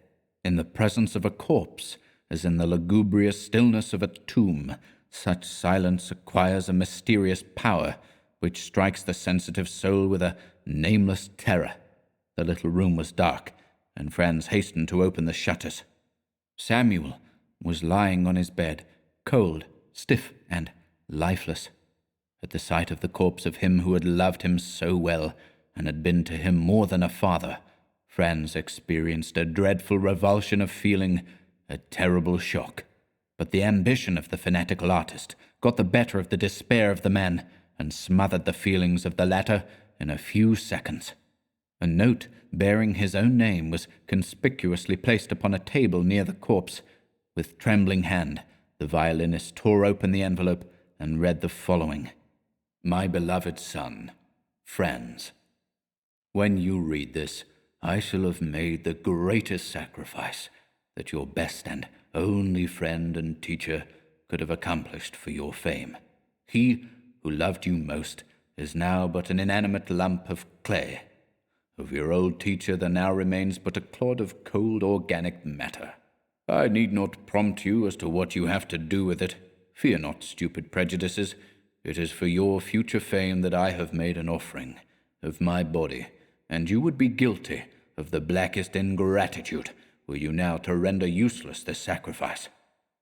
In the presence of a corpse, as in the lugubrious stillness of a tomb, such silence acquires a mysterious power which strikes the sensitive soul with a nameless terror. The little room was dark, and Franz hastened to open the shutters. Samuel was lying on his bed, cold, stiff, and lifeless. At the sight of the corpse of him who had loved him so well, and had been to him more than a father, Franz experienced a dreadful revulsion of feeling, a terrible shock. But the ambition of the fanatical artist got the better of the despair of the man, and smothered the feelings of the latter in a few seconds. A note bearing his own name was conspicuously placed upon a table near the corpse. With trembling hand, the violinist tore open the envelope and read the following: "My beloved son, Franz, when you read this, I shall have made the greatest sacrifice that your best and only friend and teacher could have accomplished for your fame. He who loved you most is now but an inanimate lump of clay. Of your old teacher there now remains but a clod of cold organic matter. I need not prompt you as to what you have to do with it. Fear not stupid prejudices. It is for your future fame that I have made an offering of my body, and you would be guilty of the blackest ingratitude were you now to render useless this sacrifice.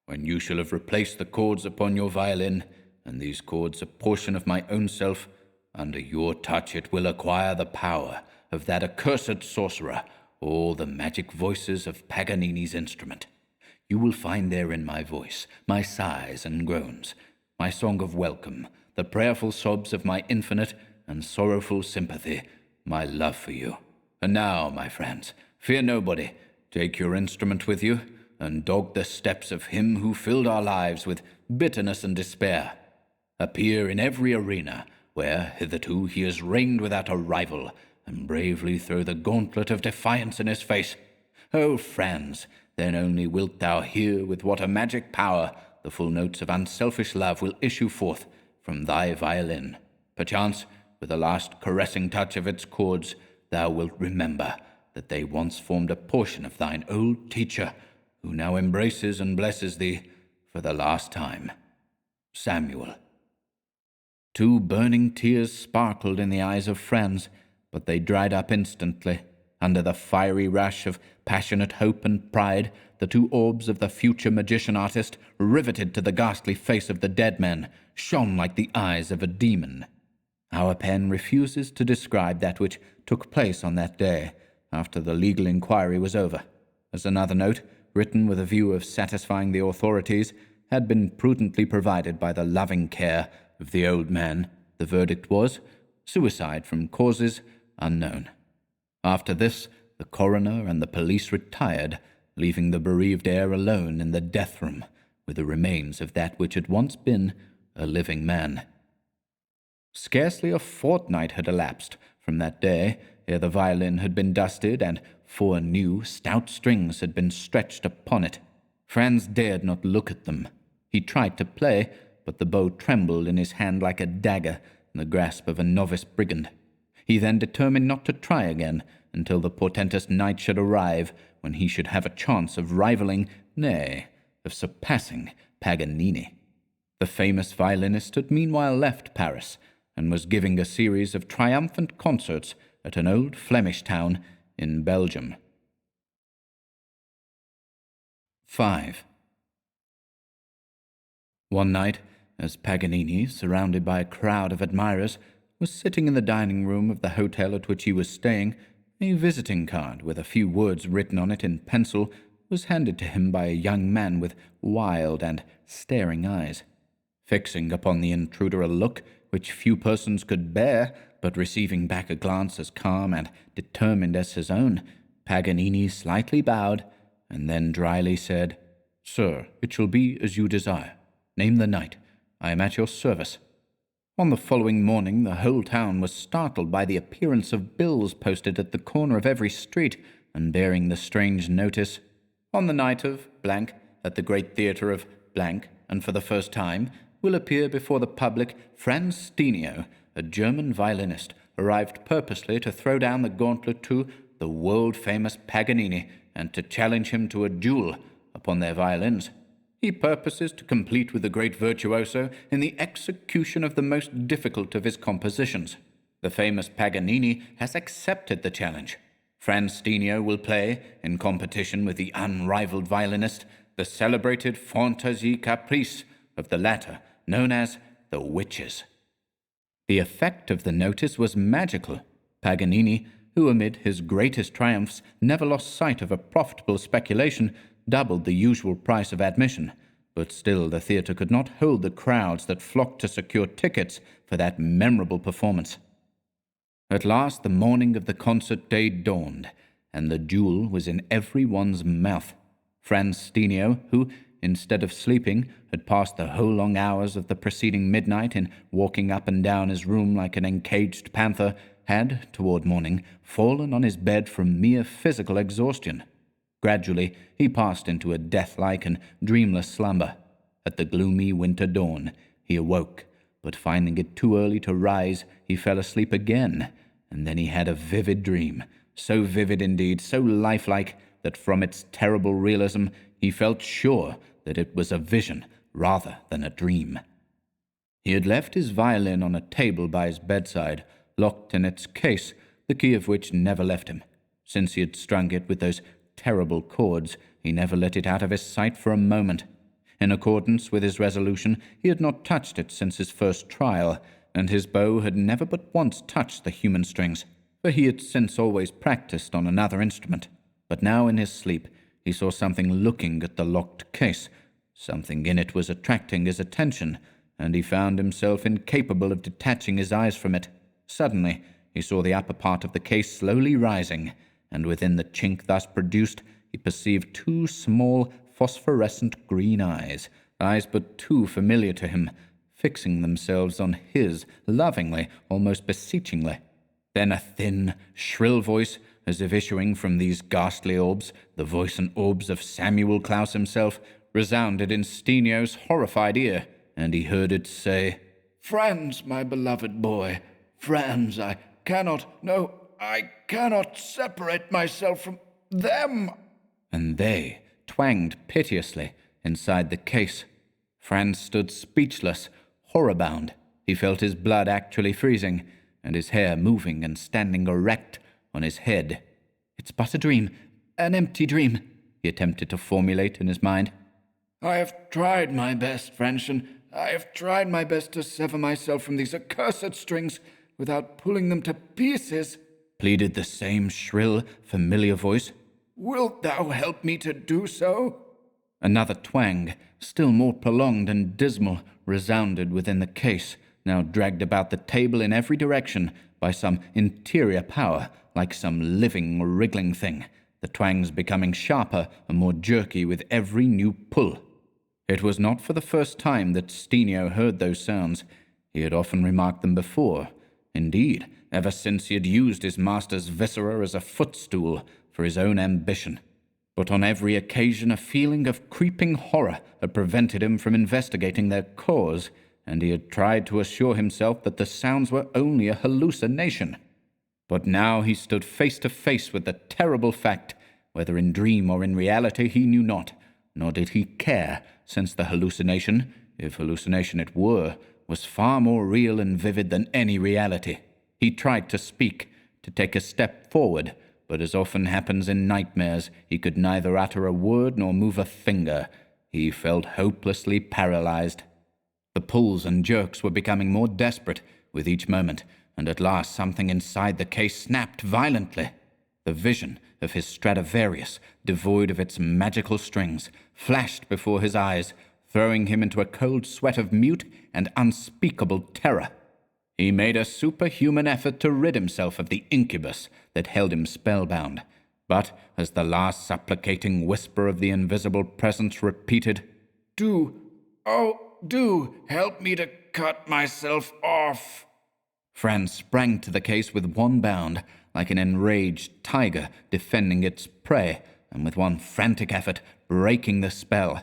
When you shall have replaced the chords upon your violin, and these chords a portion of my own self, under your touch it will acquire the power of that accursed sorcerer, all the magic voices of Paganini's instrument. You will find therein my voice, my sighs and groans, my song of welcome, the prayerful sobs of my infinite and sorrowful sympathy, my love for you. And now, my friends, fear nobody. Take your instrument with you, and dog the steps of him who filled our lives with bitterness and despair. Appear in every arena where hitherto he has reigned without a rival, and bravely throw the gauntlet of defiance in his face. O Franz, then only wilt thou hear with what a magic power the full notes of unselfish love will issue forth from thy violin. Perchance, with the last caressing touch of its chords, thou wilt remember that they once formed a portion of thine old teacher, who now embraces and blesses thee for the last time. Samuel." 2 burning tears sparkled in the eyes of Franz, but they dried up instantly. Under the fiery rush of passionate hope and pride, the 2 orbs of the future magician-artist, riveted to the ghastly face of the dead man, shone like the eyes of a demon. Our pen refuses to describe that which took place on that day, after the legal inquiry was over. As another note, written with a view of satisfying the authorities, had been prudently provided by the loving care of the old man, the verdict was suicide from causes unknown. After this, the coroner and the police retired, leaving the bereaved heir alone in the death room with the remains of that which had once been a living man. Scarcely a fortnight had elapsed from that day ere the violin had been dusted and 4 new, stout strings had been stretched upon it. Franz dared not look at them. He tried to play, but the bow trembled in his hand like a dagger in the grasp of a novice brigand. He then determined not to try again until the portentous night should arrive, when he should have a chance of rivaling, nay, of surpassing Paganini. The famous violinist had meanwhile left Paris, and was giving a series of triumphant concerts at an old Flemish town in Belgium. 5. One night, as Paganini, surrounded by a crowd of admirers, was sitting in the dining-room of the hotel at which he was staying, a visiting card with a few words written on it in pencil was handed to him by a young man with wild and staring eyes. Fixing upon the intruder a look which few persons could bear, but receiving back a glance as calm and determined as his own, Paganini slightly bowed, and then dryly said, "Sir, it shall be as you desire. Name the night. I am at your service." On the following morning the whole town was startled by the appearance of bills posted at the corner of every street, and bearing the strange notice, "On the night of blank, at the great theatre of blank, and for the first time, will appear before the public Franz Steenio, a German violinist, arrived purposely to throw down the gauntlet to the world-famous Paganini, and to challenge him to a duel upon their violins. He purposes to compete with the great virtuoso in the execution of the most difficult of his compositions. The famous Paganini has accepted the challenge. Franz Steenio will play, in competition with the unrivaled violinist, the celebrated Fantaisie Caprice of the latter, known as the witches. The effect of the notice was magical. Paganini, who amid his greatest triumphs never lost sight of a profitable speculation, doubled the usual price of admission, but still the theatre could not hold the crowds that flocked to secure tickets for that memorable performance. At last the morning of the concert day dawned, and the jewel was in everyone's mouth. Franz Steenio, who, instead of sleeping, had passed the whole long hours of the preceding midnight in walking up and down his room like an encaged panther, had, toward morning, fallen on his bed from mere physical exhaustion. Gradually he passed into a death-like and dreamless slumber. At the gloomy winter dawn he awoke, but finding it too early to rise, he fell asleep again, and then he had a vivid dream, so vivid indeed, so lifelike, that from its terrible realism he felt sure that it was a vision rather than a dream. He had left his violin on a table by his bedside, locked in its case, the key of which never left him. Since he had strung it with those terrible chords, he never let it out of his sight for a moment. In accordance with his resolution, he had not touched it since his first trial, and his bow had never but once touched the human strings, for he had since always practiced on another instrument. But now in his sleep he saw something looking at the locked case. Something in it was attracting his attention, and he found himself incapable of detaching his eyes from it. Suddenly he saw the upper part of the case slowly rising, and within the chink thus produced he perceived two small phosphorescent green eyes but too familiar to him, fixing themselves on his lovingly, almost beseechingly. Then a thin, shrill voice, as if issuing from these ghastly orbs, the voice and orbs of Samuel Klaus himself, resounded in Steenio's horrified ear, and he heard it say, "Franz, my beloved boy, Franz, I cannot separate myself from them." And they twanged piteously inside the case. Franz stood speechless, horror-bound. He felt his blood actually freezing, and his hair moving and standing erect on his head. "It's but a dream, an empty dream," he attempted to formulate in his mind. "I have tried my best, Franzchen. I have tried my best to sever myself from these accursed strings without pulling them to pieces," pleaded the same shrill, familiar voice. "Wilt thou help me to do so?" Another twang, still more prolonged and dismal, resounded within the case, now dragged about the table in every direction by some interior power, like some living, wriggling thing, the twangs becoming sharper and more jerky with every new pull. It was not for the first time that Steenio heard those sounds. He had often remarked them before. Indeed, ever since he had used his master's viscera as a footstool for his own ambition. But on every occasion a feeling of creeping horror had prevented him from investigating their cause, and he had tried to assure himself that the sounds were only a hallucination. But now he stood face to face with the terrible fact, whether in dream or in reality he knew not, nor did he care, since the hallucination, if hallucination it were, was far more real and vivid than any reality. He tried to speak, to take a step forward, but as often happens in nightmares, he could neither utter a word nor move a finger. He felt hopelessly paralyzed. The pulls and jerks were becoming more desperate with each moment, and at last something inside the case snapped violently. The vision of his Stradivarius, devoid of its magical strings, flashed before his eyes, throwing him into a cold sweat of mute and unspeakable terror. He made a superhuman effort to rid himself of the incubus that held him spellbound, but as the last supplicating whisper of the invisible presence repeated, "Do help me to cut myself off," Franz sprang to the case with one bound, like an enraged tiger defending its prey, and with one frantic effort breaking the spell.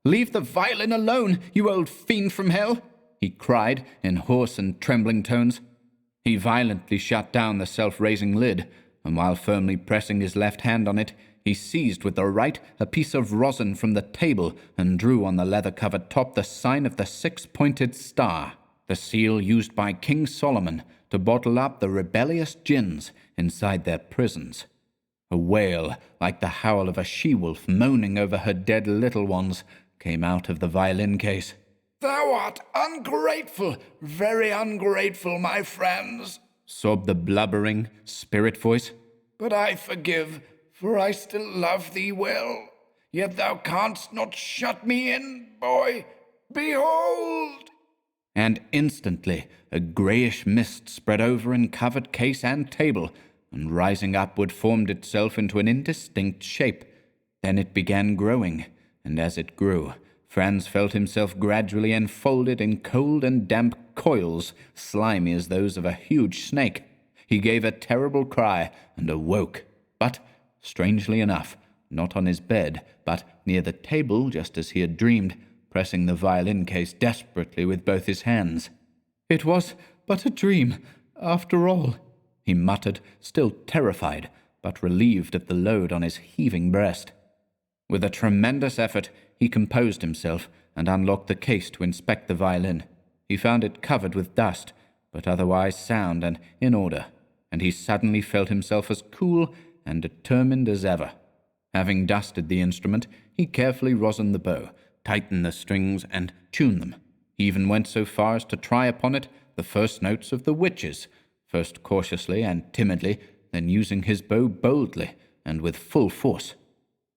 "Leave the violin alone, you old fiend from hell!" he cried in hoarse and trembling tones. He violently shut down the self-raising lid, and while firmly pressing his left hand on it, he seized with the right a piece of rosin from the table and drew on the leather-covered top the sign of the six-pointed star, the seal used by King Solomon to bottle up the rebellious jinns inside their prisons. A wail, like the howl of a she-wolf moaning over her dead little ones, came out of the violin case. "Thou art ungrateful, very ungrateful, my friends," sobbed the blubbering spirit voice. "but I forgive, for I still love thee well. Yet thou canst not shut me in, boy. Behold!" And instantly a greyish mist spread over and covered case and table, and rising upward formed itself into an indistinct shape. Then it began growing, and as it grew, Franz felt himself gradually enfolded in cold and damp coils, slimy as those of a huge snake. He gave a terrible cry and awoke, but, strangely enough, not on his bed, but near the table, just as he had dreamed, pressing the violin case desperately with both his hands. "It was but a dream, after all," he muttered, still terrified, but relieved of the load on his heaving breast. With a tremendous effort, he composed himself and unlocked the case to inspect the violin. He found it covered with dust, but otherwise sound and in order, and he suddenly felt himself as cool and determined as ever. Having dusted the instrument, he carefully rosined the bow, tightened the strings, and tuned them. He even went so far as to try upon it the first notes of the witches, first cautiously and timidly, then using his bow boldly and with full force.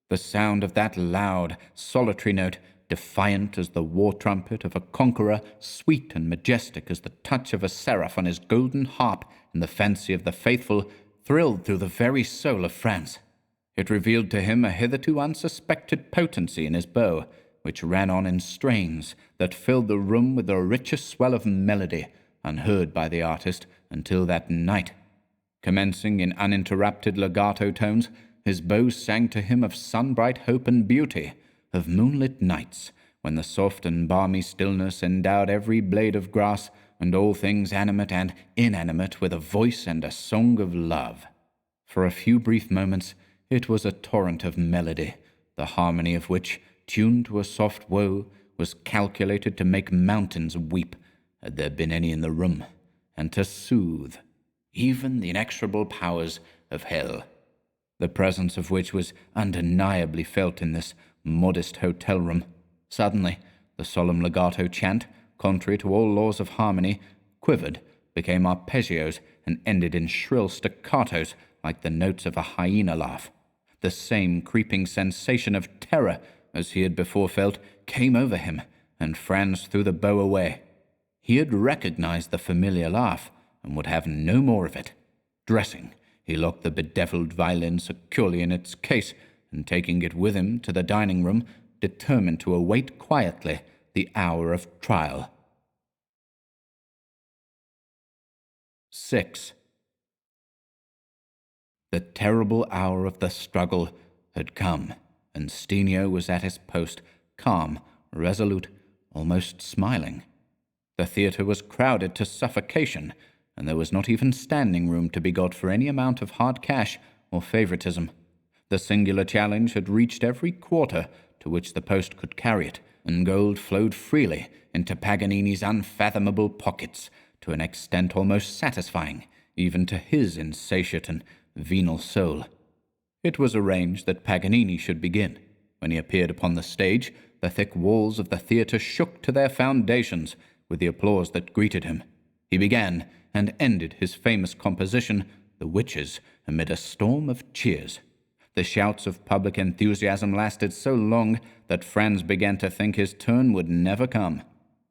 The sound of that loud, solitary note, defiant as the war trumpet of a conqueror, sweet and majestic as the touch of a seraph on his golden harp in the fancy of the faithful, thrilled through the very soul of Franz. It revealed to him a hitherto unsuspected potency in his bow, which ran on in strains that filled the room with the richest swell of melody, unheard by the artist until that night. Commencing in uninterrupted legato tones, his bow sang to him of sun-bright hope and beauty, of moonlit nights, when the soft and balmy stillness endowed every blade of grass and all things animate and inanimate with a voice and a song of love. For a few brief moments it was a torrent of melody, the harmony of which, tuned to a soft woe, was calculated to make mountains weep, had there been any in the room, and to soothe even the inexorable powers of hell, the presence of which was undeniably felt in this modest hotel room. Suddenly, the solemn legato chant, contrary to all laws of harmony, quivered, became arpeggios, and ended in shrill staccatos like the notes of a hyena laugh. The same creeping sensation of terror as he had before felt came over him, and Franz threw the bow away. He had recognized the familiar laugh, and would have no more of it. Dressing, he locked the bedeviled violin securely in its case, and taking it with him to the dining-room, determined to await quietly the hour of trial. 6. The terrible hour of the struggle had come, and Stenio was at his post, calm, resolute, almost smiling. The theatre was crowded to suffocation, and there was not even standing room to be got for any amount of hard cash or favoritism. The singular challenge had reached every quarter to which the post could carry it, and gold flowed freely into Paganini's unfathomable pockets to an extent almost satisfying even to his insatiate and venal soul. It was arranged that Paganini should begin. When he appeared upon the stage, the thick walls of the theatre shook to their foundations with the applause that greeted him. He began and ended his famous composition, The Witches, amid a storm of cheers. The shouts of public enthusiasm lasted so long that Franz began to think his turn would never come.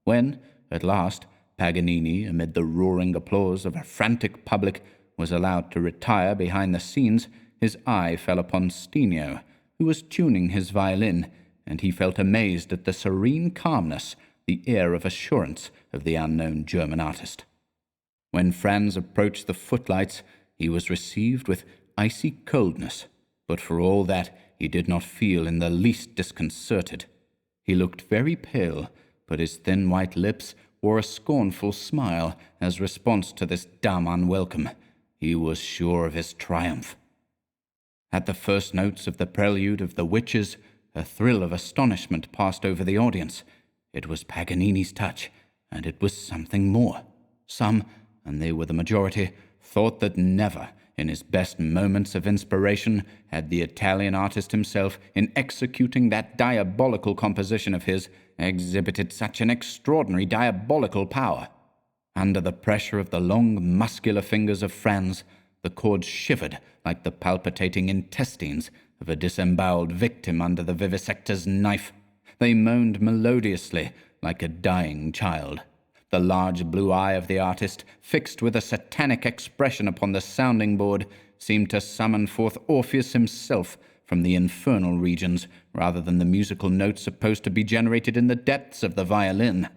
When, at last, Paganini, amid the roaring applause of a frantic public, was allowed to retire behind the scenes, his eye fell upon Stenio, who was tuning his violin, and he felt amazed at the serene calmness, the air of assurance of the unknown German artist. When Franz approached the footlights, he was received with icy coldness, but for all that he did not feel in the least disconcerted. He looked very pale, but his thin white lips wore a scornful smile as response to this dumb unwelcome. He was sure of his triumph. At the first notes of the prelude of The Witches, a thrill of astonishment passed over the audience. It was Paganini's touch, and it was something more. Some, and they were the majority, thought that never, in his best moments of inspiration, had the Italian artist himself, in executing that diabolical composition of his, exhibited such an extraordinary diabolical power. Under the pressure of the long, muscular fingers of Franz, the chords shivered like the palpitating intestines of a disemboweled victim under the vivisector's knife. They moaned melodiously like a dying child. The large blue eye of the artist, fixed with a satanic expression upon the sounding board, seemed to summon forth Orpheus himself from the infernal regions, rather than the musical notes supposed to be generated in the depths of the violin.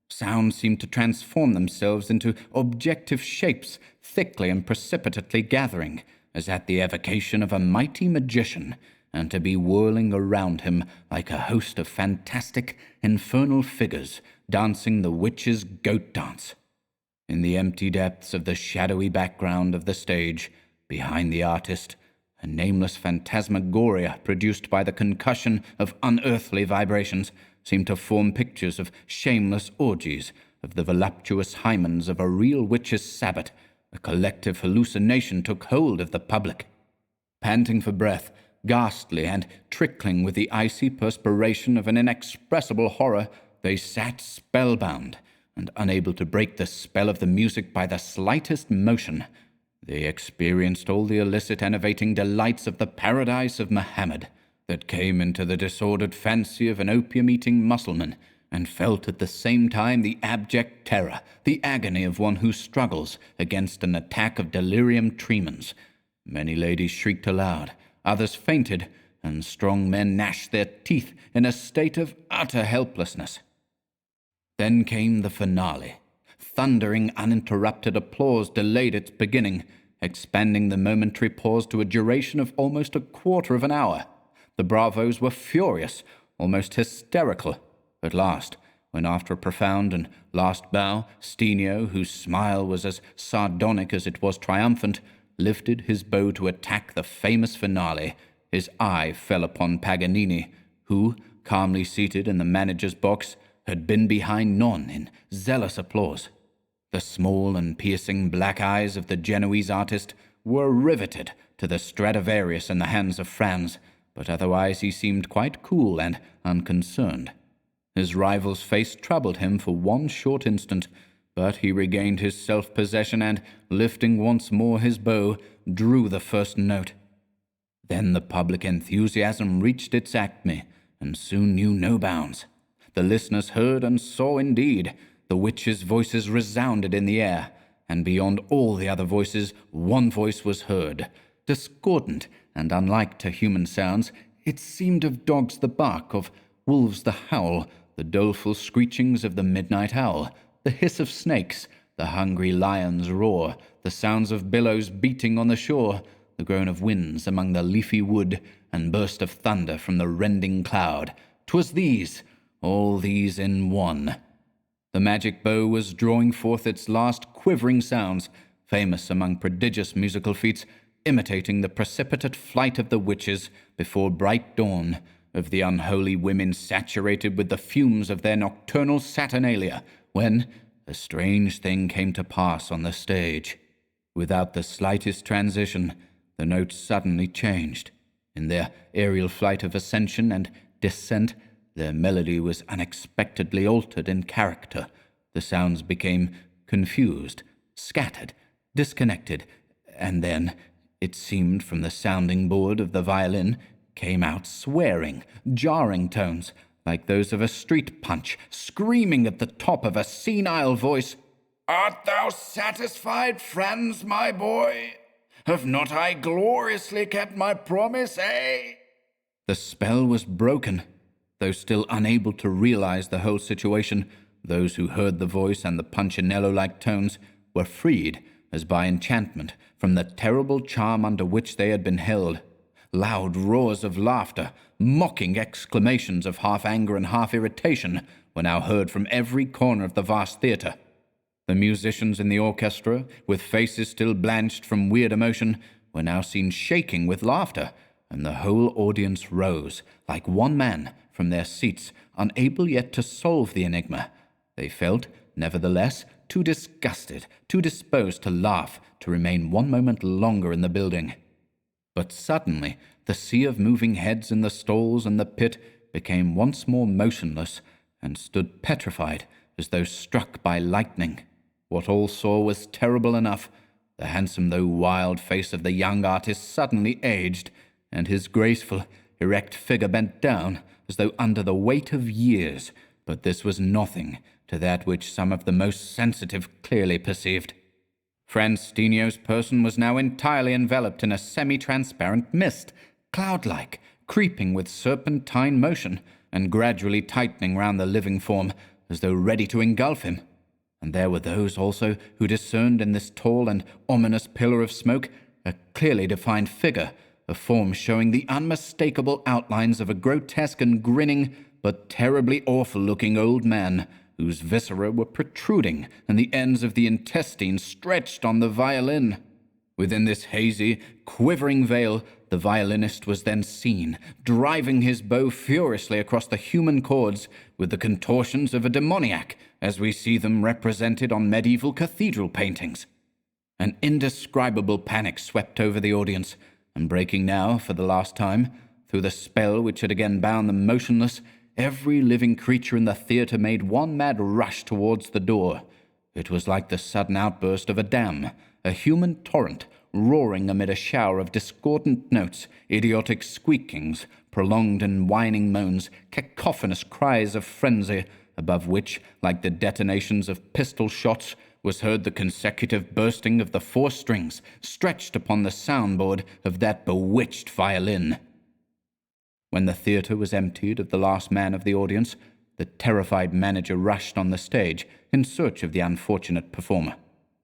Sounds seemed to transform themselves into objective shapes, thickly and precipitately gathering, as at the evocation of a mighty magician, and to be whirling around him like a host of fantastic, infernal figures dancing the witch's goat dance. In the empty depths of the shadowy background of the stage, behind the artist, a nameless phantasmagoria produced by the concussion of unearthly vibrations seemed to form pictures of shameless orgies, of the voluptuous hymens of a real witch's sabbat. A collective hallucination took hold of the public. Panting for breath, ghastly and trickling with the icy perspiration of an inexpressible horror, they sat spellbound, and unable to break the spell of the music by the slightest motion. They experienced all the illicit enervating delights of the paradise of Mohammed, that came into the disordered fancy of an opium-eating Mussulman, and felt at the same time the abject terror, the agony of one who struggles against an attack of delirium tremens. Many ladies shrieked aloud, others fainted, and strong men gnashed their teeth in a state of utter helplessness. Then came the finale. Thundering, uninterrupted applause delayed its beginning, expanding the momentary pause to a duration of almost a quarter of an hour. The bravos were furious, almost hysterical. At last, when after a profound and last bow, Stenio, whose smile was as sardonic as it was triumphant, lifted his bow to attack the famous finale, his eye fell upon Paganini, who, calmly seated in the manager's box, had been behind none in zealous applause. The small and piercing black eyes of the Genoese artist were riveted to the Stradivarius in the hands of Franz, but otherwise he seemed quite cool and unconcerned. His rival's face troubled him for one short instant, but he regained his self-possession and, lifting once more his bow, drew the first note. Then the public enthusiasm reached its acme, and soon knew no bounds. The listeners heard and saw indeed. The witches' voices resounded in the air, and beyond all the other voices, one voice was heard. Discordant and unlike to human sounds, it seemed of dogs the bark, of wolves the howl, the doleful screechings of the midnight owl, the hiss of snakes, the hungry lion's roar, the sounds of billows beating on the shore, the groan of winds among the leafy wood, and burst of thunder from the rending cloud. 'Twas these, all these in one. The magic bow was drawing forth its last quivering sounds, famous among prodigious musical feats, imitating the precipitate flight of the witches before bright dawn, of the unholy women saturated with the fumes of their nocturnal saturnalia, when a strange thing came to pass on the stage. Without the slightest transition, the notes suddenly changed. In their aerial flight of ascension and descent, their melody was unexpectedly altered in character. The sounds became confused, scattered, disconnected, and then, it seemed from the sounding board of the violin, came out swearing, jarring tones, like those of a street punch, screaming at the top of a senile voice, "Art thou satisfied, Franz, my boy? Have not I gloriously kept my promise, eh?" The spell was broken. Though still unable to realize the whole situation, those who heard the voice and the Punchinello-like tones were freed, as by enchantment, from the terrible charm under which they had been held. Loud roars of laughter, mocking exclamations of half anger and half irritation were now heard from every corner of the vast theatre. The musicians in the orchestra, with faces still blanched from weird emotion, were now seen shaking with laughter, and the whole audience rose, like one man, from their seats, unable yet to solve the enigma. They felt, nevertheless, too disgusted, too disposed to laugh, to remain one moment longer in the building. But suddenly, the sea of moving heads in the stalls and the pit became once more motionless, and stood petrified, as though struck by lightning. What all saw was terrible enough. The handsome though wild face of the young artist suddenly aged, and his graceful, erect figure bent down, as though under the weight of years. But this was nothing to that which some of the most sensitive clearly perceived. Francisco's person was now entirely enveloped in a semi-transparent mist, cloud-like, creeping with serpentine motion, and gradually tightening round the living form, as though ready to engulf him. And there were those also who discerned in this tall and ominous pillar of smoke a clearly defined figure, a form showing the unmistakable outlines of a grotesque and grinning, but terribly awful-looking old man, whose viscera were protruding, and the ends of the intestines stretched on the violin. Within this hazy, quivering veil, the violinist was then seen, driving his bow furiously across the human chords with the contortions of a demoniac, as we see them represented on medieval cathedral paintings. An indescribable panic swept over the audience, and breaking now, for the last time, through the spell which had again bound them motionless, every living creature in the theatre made one mad rush towards the door. It was like the sudden outburst of a dam, a human torrent, roaring amid a shower of discordant notes, idiotic squeakings, prolonged and whining moans, cacophonous cries of frenzy, above which, like the detonations of pistol shots, was heard the consecutive bursting of the 4 strings stretched upon the soundboard of that bewitched violin. When the theatre was emptied of the last man of the audience, the terrified manager rushed on the stage in search of the unfortunate performer.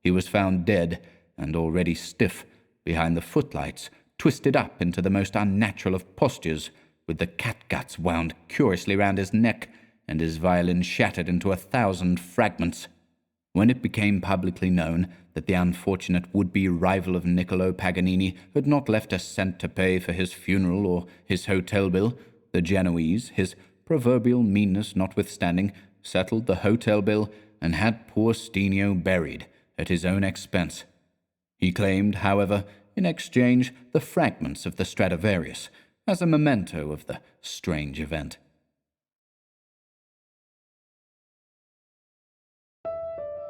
He was found dead, and already stiff, behind the footlights, twisted up into the most unnatural of postures, with the catguts wound curiously round his neck, and his violin shattered into 1,000 fragments. When it became publicly known that the unfortunate would-be rival of Niccolo Paganini had not left a cent to pay for his funeral or his hotel bill, the Genoese, his proverbial meanness notwithstanding, settled the hotel bill and had poor Steenio buried at his own expense. He claimed, however, in exchange the fragments of the Stradivarius as a memento of the strange event.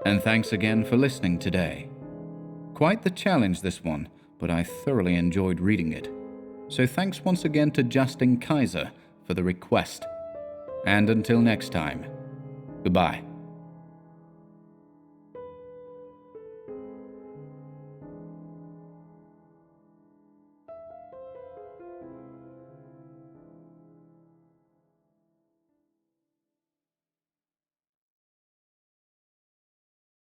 And thanks again for listening today. Quite the challenge, this one, but I thoroughly enjoyed reading it. So thanks once again to Justin Kaiser for the request. And until next time, goodbye.